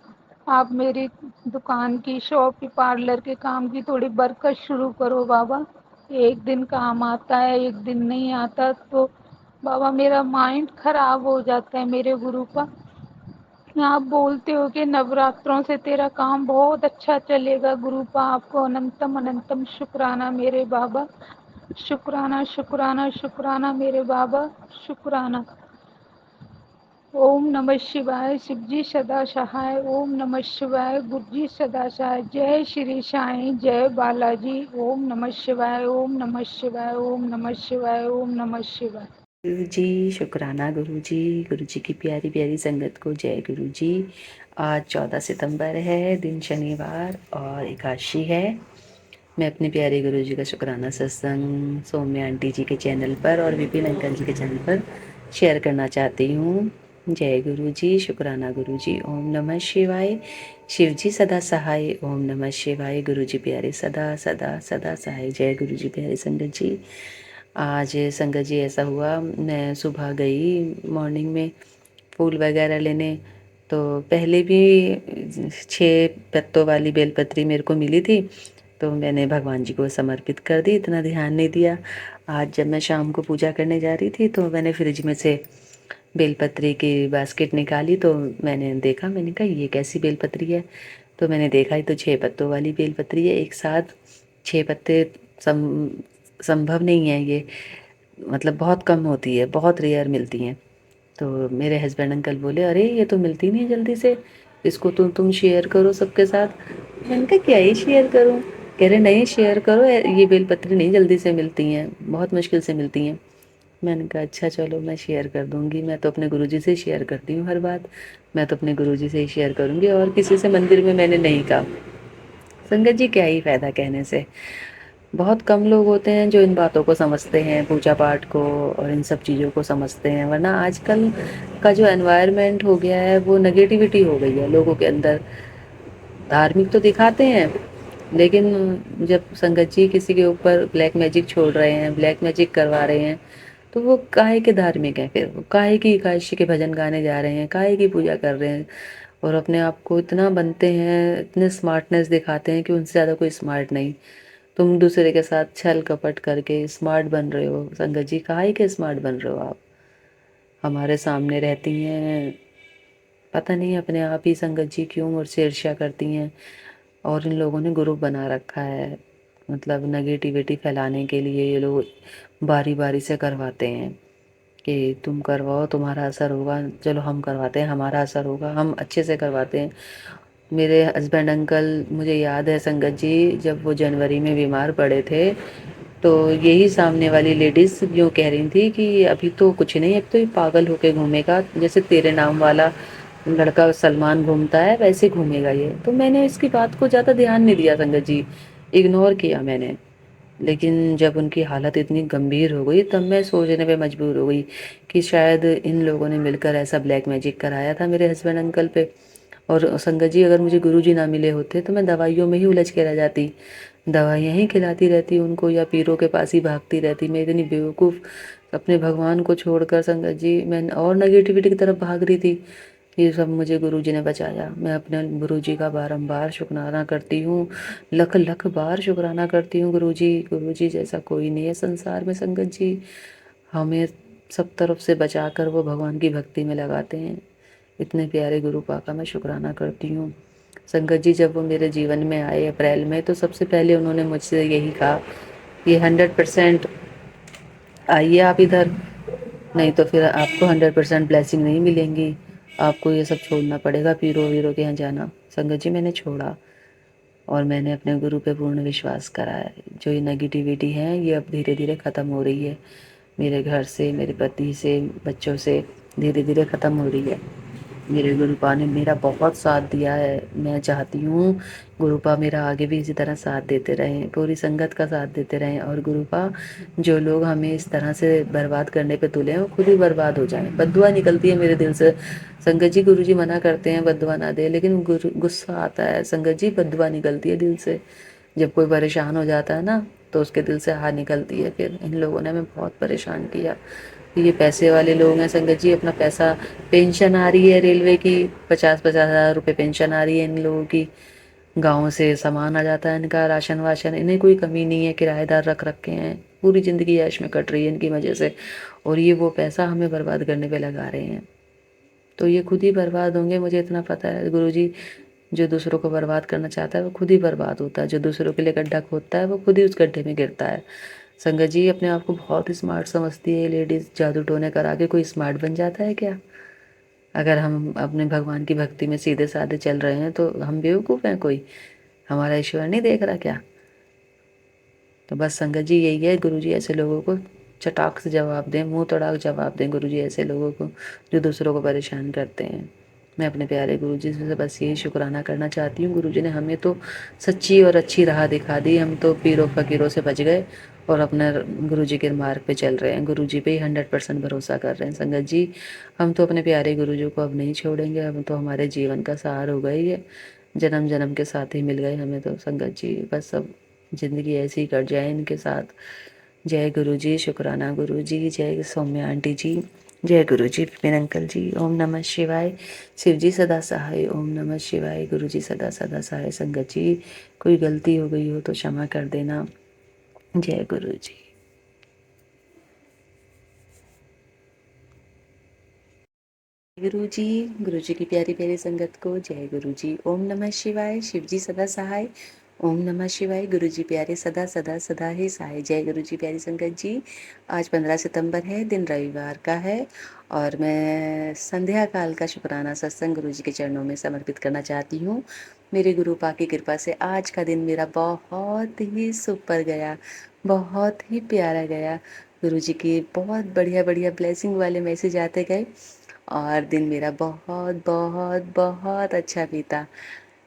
आप मेरी दुकान की, शॉप की, पार्लर के काम की थोड़ी बरकत शुरू करो बाबा। एक दिन काम आता है, एक दिन नहीं आता, तो बाबा मेरा माइंड खराब हो जाता है मेरे गुरुपा। आप बोलते हो कि नवरात्रों से तेरा काम बहुत अच्छा चलेगा गुरुपा। आपको अनंतम अनंतम शुक्राना मेरे बाबा। शुक्राना शुक्राना शुक्राना मेरे बाबा, शुक्राना। ओम नमः शिवाय, शिव जी सदा सहाय। ओम नमः शिवाय, गुरु जी सदा सहाय। जय श्री साईं, जय बालाजी। ओम नमः शिवाय, ओम नमः शिवाय, ओम नमः शिवाय, ओम नमः शिवाय। गुरु जी शुक्राना। गुरु जी की प्यारी प्यारी संगत को जय गुरु जी। आज 14 सितंबर है, दिन शनिवार और एकादशी है। मैं अपने प्यारे गुरु जी का शुक्राना सत्संग सौम्या आंटी जी के चैनल पर और विपिन अंकल जी के चैनल पर शेयर करना चाहती हूँ। जय गुरु जी, शुक्राना गुरु जी। ओम नमः शिवाय, शिव जी सदा सहाय। ओम नमः शिवाय, गुरु जी प्यारे सदा सदा सदा सहाय। जय गुरु जी प्यारे संगत जी। आज संगत जी ऐसा हुआ, मैं सुबह गई मॉर्निंग में फूल वगैरह लेने, तो पहले भी 6 पत्तों वाली बेलपत्री मेरे को मिली थी, तो मैंने भगवान जी को समर्पित कर दी, इतना ध्यान नहीं दिया। आज जब मैं शाम को पूजा करने जा रही थी तो मैंने फ्रिज में से बेलपत्री की बास्केट निकाली, तो मैंने देखा, मैंने कहा ये कैसी बेलपत्री है। तो मैंने देखा, ये तो 6 पत्तों वाली बेलपत्री है। एक साथ 6 पत्ते संभव नहीं है ये, मतलब बहुत कम होती है, बहुत रेयर मिलती हैं। तो मेरे हस्बैंड अंकल बोले, अरे ये तो मिलती नहीं है जल्दी से, इसको तुम शेयर करो सबके साथ। मैंने कहा क्या ही शेयर करूं। कह रहे नहीं शेयर करो, ये बेलपत्री नहीं जल्दी से मिलती हैं, बहुत मुश्किल से मिलती हैं। मैंने कहा अच्छा चलो मैं शेयर कर दूंगी, मैं तो अपने गुरुजी से शेयर करती हूँ हर बात, मैं तो अपने गुरुजी से ही शेयर करूंगी और किसी से मंदिर में मैंने नहीं कहा। संगत जी क्या ही फायदा कहने से, बहुत कम लोग होते हैं जो इन बातों को समझते हैं, पूजा पाठ को और इन सब चीज़ों को समझते हैं। वरना आजकल का जो एनवायरनमेंट हो गया है वो नेगेटिविटी हो गई है लोगों के अंदर। धार्मिक तो दिखाते हैं, लेकिन जब संगत जी किसी के ऊपर ब्लैक मैजिक छोड़ रहे हैं, ब्लैक मैजिक करवा रहे हैं, तो वो काहे के धार्मिक हैं, फिर वो काहे की एकादशी के भजन गाने जा रहे हैं, काहे की पूजा कर रहे हैं और अपने आप को इतना बनते हैं, इतने स्मार्टनेस दिखाते हैं कि उनसे ज़्यादा कोई स्मार्ट नहीं। तुम दूसरे के साथ छल कपट करके स्मार्ट बन रहे हो। संगत जी काहे के स्मार्ट बन रहे हो आप, हमारे सामने रहती हैं, पता नहीं अपने आप ही संगत जी क्यों मुझसे ईर्ष्या करती हैं। और इन लोगों ने ग्रुप बना रखा है, मतलब नेगेटिविटी फैलाने के लिए ये लोग बारी बारी से करवाते हैं कि तुम करवाओ तुम्हारा असर होगा, चलो हम करवाते हैं हमारा असर होगा, हम अच्छे से करवाते हैं। मेरे हस्बैंड अंकल, मुझे याद है संगत जी, जब वो जनवरी में बीमार पड़े थे तो यही सामने वाली लेडीज यूँ कह रही थी कि अभी तो कुछ नहीं, अब तो ये पागल होके घूमेगा, जैसे तेरे नाम वाला लड़का सलमान घूमता है वैसे घूमेगा ये। तो मैंने इसकी बात को ज़्यादा ध्यान नहीं दिया संगत जी, इग्नोर किया मैंने। लेकिन जब उनकी हालत इतनी गंभीर हो गई तब मैं सोचने पे मजबूर हो गई कि शायद इन लोगों ने मिलकर ऐसा ब्लैक मैजिक कराया था मेरे हस्बैंड अंकल पे। और संगत जी, अगर मुझे गुरुजी ना मिले होते तो मैं दवाइयों में ही उलझ के रह जाती, दवाइयाँ ही खिलाती रहती उनको या पीरों के पास ही भागती रहती। मैं इतनी बेवकूफ़, अपने भगवान को छोड़कर संगत जी मैं और नेगेटिविटी की तरफ भाग रही थी। ये सब मुझे गुरुजी ने बचाया। मैं अपने गुरुजी का बारंबार शुक्राना करती हूँ, लख लख बार शुक्राना करती हूँ गुरुजी। गुरुजी जैसा कोई नहीं है संसार में संगत जी, हमें सब तरफ से बचाकर वो भगवान की भक्ति में लगाते हैं। इतने प्यारे गुरु पा का मैं शुक्राना करती हूँ। संगत जी जब वो मेरे जीवन में आए अप्रैल में, तो सबसे पहले उन्होंने मुझसे यही कहा, ये 100% आइए आप इधर, नहीं तो फिर आपको 100% ब्लेसिंग नहीं मिलेंगी, आपको ये सब छोड़ना पड़ेगा, पीरो वीरो के यहाँ जाना। संगत जी मैंने छोड़ा और मैंने अपने गुरु पे पूर्ण विश्वास करा है। जो ये नेगेटिविटी है ये अब धीरे धीरे ख़त्म हो रही है, मेरे घर से, मेरे पति से, बच्चों से धीरे धीरे ख़त्म हो रही है। मेरे गुरुपा ने मेरा बहुत साथ दिया है। मैं चाहती हूँ गुरुपा मेरा आगे भी इसी तरह साथ देते रहें, पूरी संगत का साथ देते रहें। और गुरुपा, जो लोग हमें इस तरह से बर्बाद करने पे तुले हैं वो खुद ही बर्बाद हो जाएं। बद्दुआ निकलती है मेरे दिल से संगत जी, गुरुजी मना करते हैं बद्दुआ ना दे, लेकिन गुस्सा आता है संगत जी, बद्दुआ निकलती है दिल से। जब कोई परेशान हो जाता है ना तो उसके दिल से हार निकलती है। फिर इन लोगों ने हमें बहुत परेशान किया। ये पैसे वाले लोग हैं संगत जी, अपना पैसा, पेंशन आ रही है रेलवे की, 50-50 हज़ार रुपये पेंशन आ रही है इन लोगों की। गाँव से सामान आ जाता है इनका, राशन वाशन, इन्हें कोई कमी नहीं है, किराएदार रख रखे हैं, पूरी ज़िंदगी ऐश में कट रही है इनकी वजह से। और ये वो पैसा हमें बर्बाद करने पे लगा रहे हैं, तो ये खुद ही बर्बाद होंगे, मुझे इतना पता है गुरुजी। जो दूसरों को बर्बाद करना चाहता है वो खुद ही बर्बाद होता है, जो दूसरों के लिए गड्ढा खोदता है वो खुद ही उस गड्ढे में गिरता है। संगत जी अपने आप को बहुत स्मार्ट समझती है ये लेडीज़, जादू टोने करा के कोई स्मार्ट बन जाता है क्या? अगर हम अपने भगवान की भक्ति में सीधे साधे चल रहे हैं तो हम बेवकूफ़ हैं कोई? हमारा ईश्वर नहीं देख रहा क्या? तो बस संगत जी यही है, गुरुजी ऐसे लोगों को चटाक से जवाब दें, मुंह तोड़ाक जवाब दें गुरुजी ऐसे लोगों को जो दूसरों को परेशान करते हैं। मैं अपने प्यारे गुरुजी से बस यही शुक्राना करना चाहती हूँ। गुरुजी ने हमें तो सच्ची और अच्छी राह दिखा दी, हम तो पीरों फकीरों से बच गए और अपने गुरुजी के मार्ग पे चल रहे हैं, गुरुजी पे ही 100% भरोसा कर रहे हैं। संगत जी हम तो अपने प्यारे गुरुजी को अब नहीं छोड़ेंगे, हम तो हमारे जीवन का सहारा हो गई है, जन्म जन्म के साथ ही मिल गए हमें तो संगत जी। बस अब ज़िंदगी ऐसी ही कट जाए इनके साथ। जय गुरु जी, शुक्राना गुरु जी, जय सौम्या आंटी जी, जय गुरु जी, विपिन अंकल जी। ओम नमः शिवाय। शिव जी सदा सहाय। ओम नमः शिवाय। गुरु जी सदा सदा सहाय। संगत जी कोई गलती हो गई हो तो क्षमा कर देना। जय गुरु जी। गुरु जी की प्यारी प्यारी संगत को जय गुरु जी। ओम नमः शिवाय। शिव जी सदा सहाय। ओम नमः शिवाय। गुरु जी प्यारे सदा सदा सदा ही सहाय। जय गुरु जी प्यारी संगत जी। आज 15 सितंबर है, दिन रविवार का है और मैं संध्या काल का शुक्राना सत्संग गुरु जी के चरणों में समर्पित करना चाहती हूँ। मेरे गुरु पा की कृपा से आज का दिन मेरा बहुत ही सुपर गया, बहुत ही प्यारा गया। गुरु जी की बहुत बढ़िया बढ़िया ब्लेसिंग वाले मैसेज आते गए और दिन मेरा बहुत बहुत बहुत अच्छा बीता।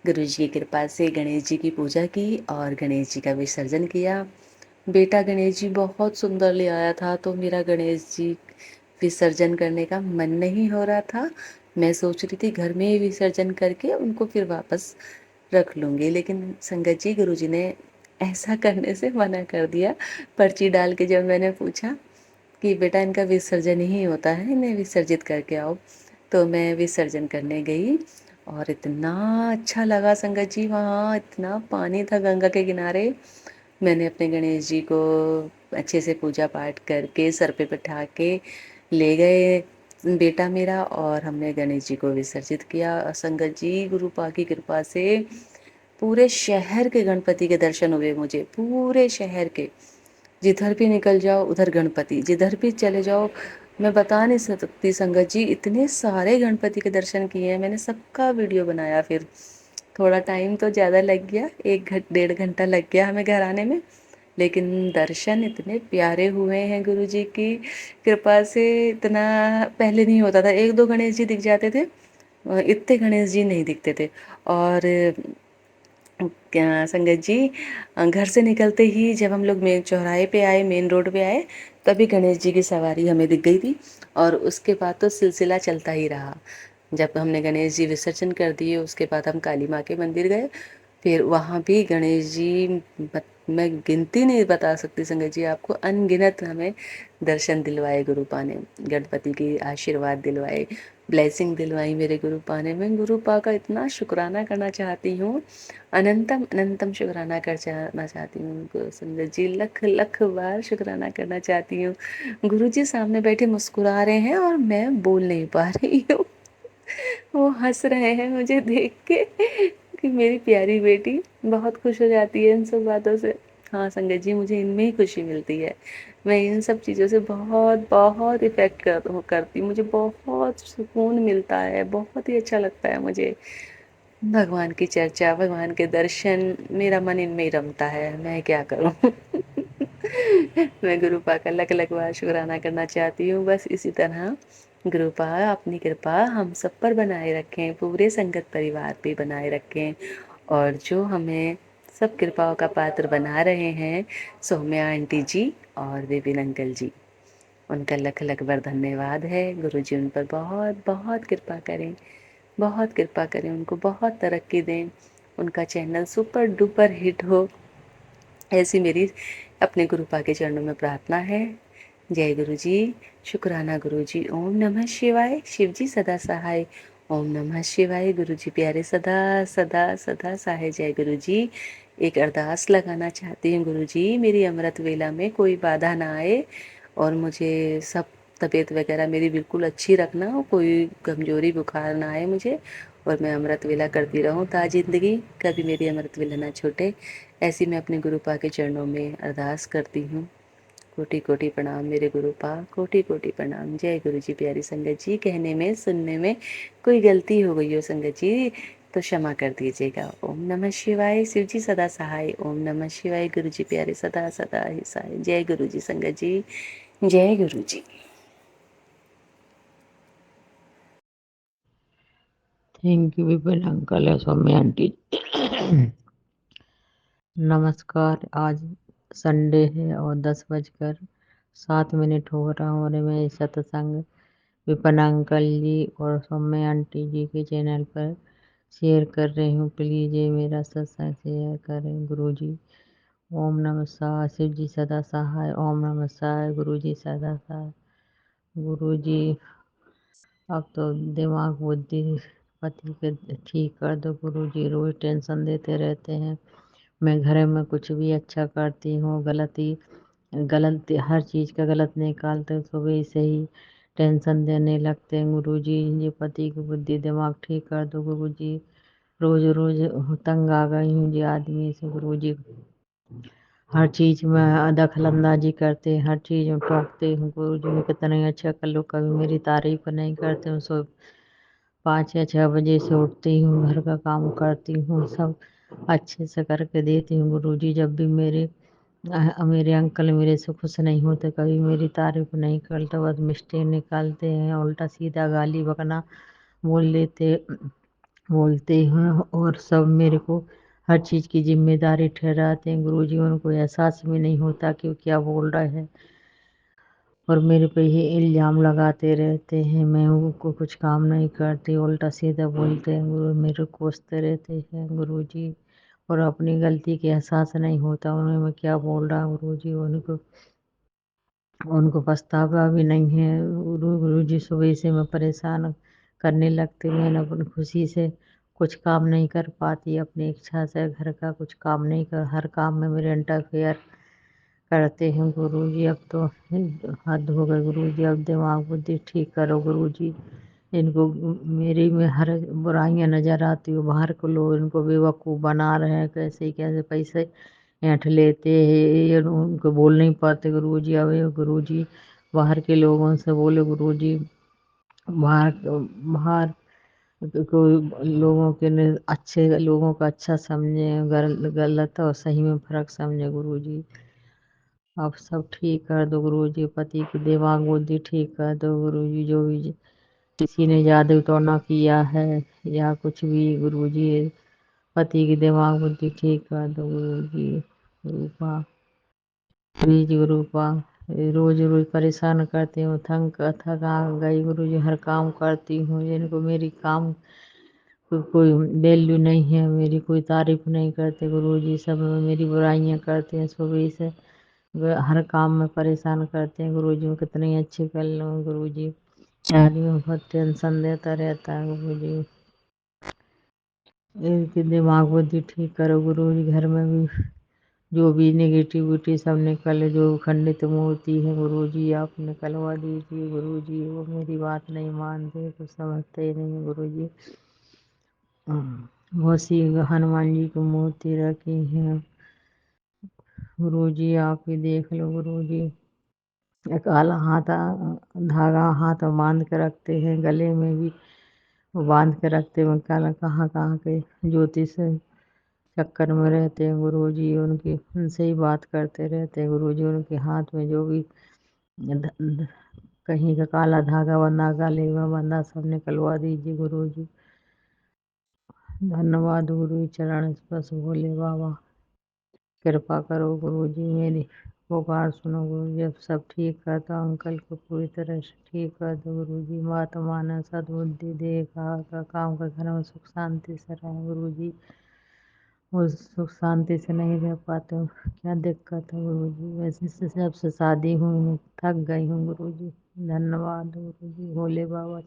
गुरु जी की कृपा से गणेश जी की पूजा की और गणेश जी का विसर्जन किया। बेटा गणेश जी बहुत सुंदर ले आया था, तो मेरा गणेश जी विसर्जन करने का मन नहीं हो रहा था। मैं सोच रही थी घर में ही विसर्जन करके उनको फिर वापस रख लूँगी, लेकिन संगत जी गुरु जी ने ऐसा करने से मना कर दिया। पर्ची डाल के जब मैंने पूछा कि बेटा इनका विसर्जन ही होता है, इन्हें विसर्जित करके आओ, तो मैं विसर्जन करने गई और इतना अच्छा लगा संगत जी, वहाँ इतना पानी था गंगा के किनारे। मैंने अपने गणेश जी को अच्छे से पूजा पाठ करके सर पे बिठा के ले गए बेटा मेरा और हमने गणेश जी को विसर्जित किया। संगत जी गुरु पा की कृपा से पूरे शहर के गणपति के दर्शन हुए मुझे, पूरे शहर के। जिधर भी निकल जाओ उधर गणपति, जिधर भी चले जाओ, मैं बता नहीं सकती संगत जी, इतने सारे गणपति के दर्शन किए हैं मैंने, सबका वीडियो बनाया फिर थोड़ा टाइम तो ज़्यादा लग गया, 1 डेढ़ घंटा लग गया हमें घर आने में, लेकिन दर्शन इतने प्यारे हुए हैं गुरु जी की कृपा से। इतना पहले नहीं होता था, 1-2 गणेश जी दिख जाते थे, इतने गणेश जी नहीं दिखते थे। और क्या संगत जी, घर से निकलते ही जब हम लोग मेन चौराहे पे आए, मेन रोड पे आए, तभी गणेश जी की सवारी हमें दिख गई थी। और उसके बाद तो सिलसिला चलता ही रहा। जब हमने गणेश जी विसर्जन कर दिए, उसके बाद हम काली माँ के मंदिर गए, फिर वहाँ भी गणेश जी मैं गिनती नहीं बता सकती संगत जी आपको, अनगिनत हमें दर्शन दिलवाए गुरुपा ने, गणपति की आशीर्वाद दिलवाए, ब्लेसिंग दिलवाई मेरे गुरुपा ने। मैं गुरुपा का इतना शुक्राना करना चाहती हूँ, अनंतम अनंतम शुक्राना करना चाहती हूँ संगत जी, लख लख बार शुक्राना करना चाहती हूँ। गुरु जी सामने बैठे मुस्कुरा रहे हैं और मैं बोल नहीं पा रही हूँ। वो हंस रहे हैं मुझे देख के कि मेरी प्यारी बेटी बहुत खुश हो जाती है इन सब बातों से। हाँ संगत जी, मुझे इनमें ही खुशी मिलती है। मैं इन सब चीज़ों से बहुत बहुत इफ़ेक्ट करती हूँ, मुझे बहुत सुकून मिलता है, बहुत ही अच्छा लगता है मुझे। भगवान की चर्चा, भगवान के दर्शन, मेरा मन इनमें ही रमता है, मैं क्या करूँ। मैं गुरुपा का लख लख बार शुक्राना करना चाहती हूँ। बस इसी तरह गुरुपा अपनी कृपा हम सब पर बनाए रखें, पूरे संगत परिवार पे बनाए रखें। और जो हमें सब कृपाओं का पात्र बना रहे हैं, सौम्या आंटी जी और विपिन अंकल जी, उनका लख लख बार धन्यवाद है। गुरु जी उन पर बहुत बहुत कृपा करें, बहुत कृपा करें, उनको बहुत तरक्की दें, उनका चैनल सुपर डुपर हिट हो, ऐसी मेरी अपने गुरुपा के चरणों में प्रार्थना है। जय गुरु जी। शुक्राना गुरु जी। ओम नमः शिवाय। शिव जी सदा सहाय। ओम नमः शिवाय। गुरु जी प्यारे सदा सदा सदा सहाय। जय गुरु जी। एक अरदास लगाना चाहती हूँ गुरु जी, मेरी अमृत वेला में कोई बाधा ना आए और मुझे सब तबीयत वगैरह मेरी बिल्कुल अच्छी रखना, कोई कमजोरी बुखार ना आए मुझे, और मैं अमृत वेला करती रहूँ ता जिंदगी, कभी मेरी अमृत वेला ना छूटे। ऐसी मैं अपने गुरुपा के चरणों में अरदास करती हूँ। कोटि कोटि प्रणाम मेरे गुरुपा, कोटि कोटि प्रणाम। जय गुरु जी। प्यारी संगत जी, कहने में सुनने में कोई गलती हो गई हो संगत जी तो क्षमा कर दीजिएगा। ओम नमः शिवाय। शिव जी सदा सहाय। ओम नमः शिवाय। गुरु जी प्यारे सदा सदा ही सहाय। जय गुरु जी संगत जी। जय गुरु जी। थैंक यू विपिन अंकल और सौम्या आंटी। नमस्कार। आज संडे है और 10:07 हो रहा हूँ और मैं सत्संग विपिन अंकल जी और सौम्या आंटी जी के चैनल पर शेयर कर रही हूँ। प्लीज़ ये मेरा सत्संग शेयर करें। गुरु जी ओम नमः शिवाय। शिव जी सदा सहाय। ओम नमः शिवाय। गुरु जी सदा सहाय। गुरु जी अब तो दिमाग बुद्धि पति के ठीक कर दो गुरु जी, रोज टेंशन देते रहते हैं। मैं घर में कुछ भी अच्छा करती हूँ गलत हर चीज़ का गलत निकालते, सुबह से ही टेंशन देने लगते हैं। गुरु जी ये पति की बुद्धि दिमाग ठीक कर दो गुरु जी। रोज रोज तंग आ गई हूँ जी आदमी से गुरु जी। हर चीज़ में दखल अंदाजी करते, हर चीज़ में टोकते हैं गुरु जी। मैं कितना ही अच्छा कर लो, कभी मेरी तारीफ नहीं करते हूँ। सो 5 या 6 बजे से उठती हूँ, घर का काम करती हूँ, सब अच्छे से करके देती हूँ गुरु जी। जब भी मेरे अंकल मेरे से खुश नहीं होते, कभी मेरी तारीफ नहीं करते, बस मिस्टेक निकालते हैं, उल्टा सीधा गाली बकना बोलते हैं और सब मेरे को हर चीज़ की जिम्मेदारी ठहराते हैं गुरु जी। उनको एहसास भी नहीं होता कि वो क्या बोल रहे हैं और मेरे पे ही इल्ज़ाम लगाते रहते हैं। मैं उनको कुछ काम नहीं करती, उल्टा सीधा बोलते हैं गुरु, मेरे को कोसते रहते हैं गुरु जी। और अपनी गलती का एहसास नहीं होता उन्हें मैं क्या बोल रहा हूँ गुरु जी। उनको पछतावा भी नहीं है गुरु जी। सुबह से मैं परेशान करने लगती, मैं अपनी खुशी से कुछ काम नहीं कर पाती, अपनी इच्छा से घर का कुछ काम नहीं कर, हर काम में मेरे इंटरफेयर करते हैं गुरु जी। अब तो हद हो गई गुरु जी, अब दिमाग बुद्धि ठीक करो गुरु जी। इनको मेरी में हर बुराइयां नज़र आती हो, बाहर के लोग इनको बेवकूफ़ बना रहे हैं, कैसे कैसे पैसे ऐंठ लेते हैं, ये उनको बोल नहीं पाते गुरु जी। अब ये गुरु जी बाहर के लोगों से बोले गुरु जी, बाहर बाहर कोई लोगों के अच्छे लोगों का अच्छा समझे, गलत और सही में फ़र्क समझे गुरुजी। आप सब ठीक कर दो गुरुजी, पति की दिमाग बुद्धि ठीक कर दो गुरुजी। जो भी किसी ने जादू टोना किया है या कुछ भी गुरुजी, पति की दिमाग बुद्धि ठीक कर दो गुरुजी। रूपा प्लीज गुरुपा, रोज रोज परेशान करती हूँ, थका गई गुरुजी। हर काम करती हूँ, इनको मेरी काम कोई वैल्यू नहीं है, मेरी कोई तारीफ नहीं करते गुरुजी। सब मेरी बुराइयां करते हैं, सुबह से हर काम में परेशान करते हैं गुरुजी। मैं कितनी अच्छी कर लूँ गुरुजी, आदमी बहुत टेंशन देता रहता है गुरुजी। इनकी दिमाग बुद्धि ठीक करो गुरुजी। घर में भी जो भी नेगेटिविटी सब निकले, जो खंडित मूर्ति है गुरुजी आप निकलवा दीजिए गुरुजी। वो मेरी बात नहीं मानते, कुछ समझते ही नहीं गुरुजी। बहुत सी हनुमान जी की मूर्ति रखी है गुरुजी, आप ही देख लो गुरुजी। एक काला धागा हाथ में बांध के रखते हैं, गले में भी वो बांध के रखते हैं। काला कहाँ कहाँ के ज्योतिष चक्कर में रहते हैं गुरुजी, उनकी उनसे ही बात करते रहते हैं गुरुजी। उनके हाथ में जो भी ध- ध- कहीं का काला धागा बंधा, गले में बंधा, सब निकलवा दीजिए गुरुजी। धन्यवाद गुरु चरण स्पर्श भोले बाबा, कृपा करो गुरुजी, मेरी पुकार सुनो गुरुजी। अब सब ठीक कर दो, अंकल को पूरी तरह से ठीक कर दो गुरुजी। मात माना सद्बुद्धि दे, का काम का घर में सुख शांति से रहे गुरुजी। वो सुख शांति से नहीं रह पाते हो, क्या दिक्कत है गुरुजी। वैसे से सबसे शादी हुई हूँ, थक गई हूँ गुरुजी। धन्यवाद गुरुजी, भोले बाबा।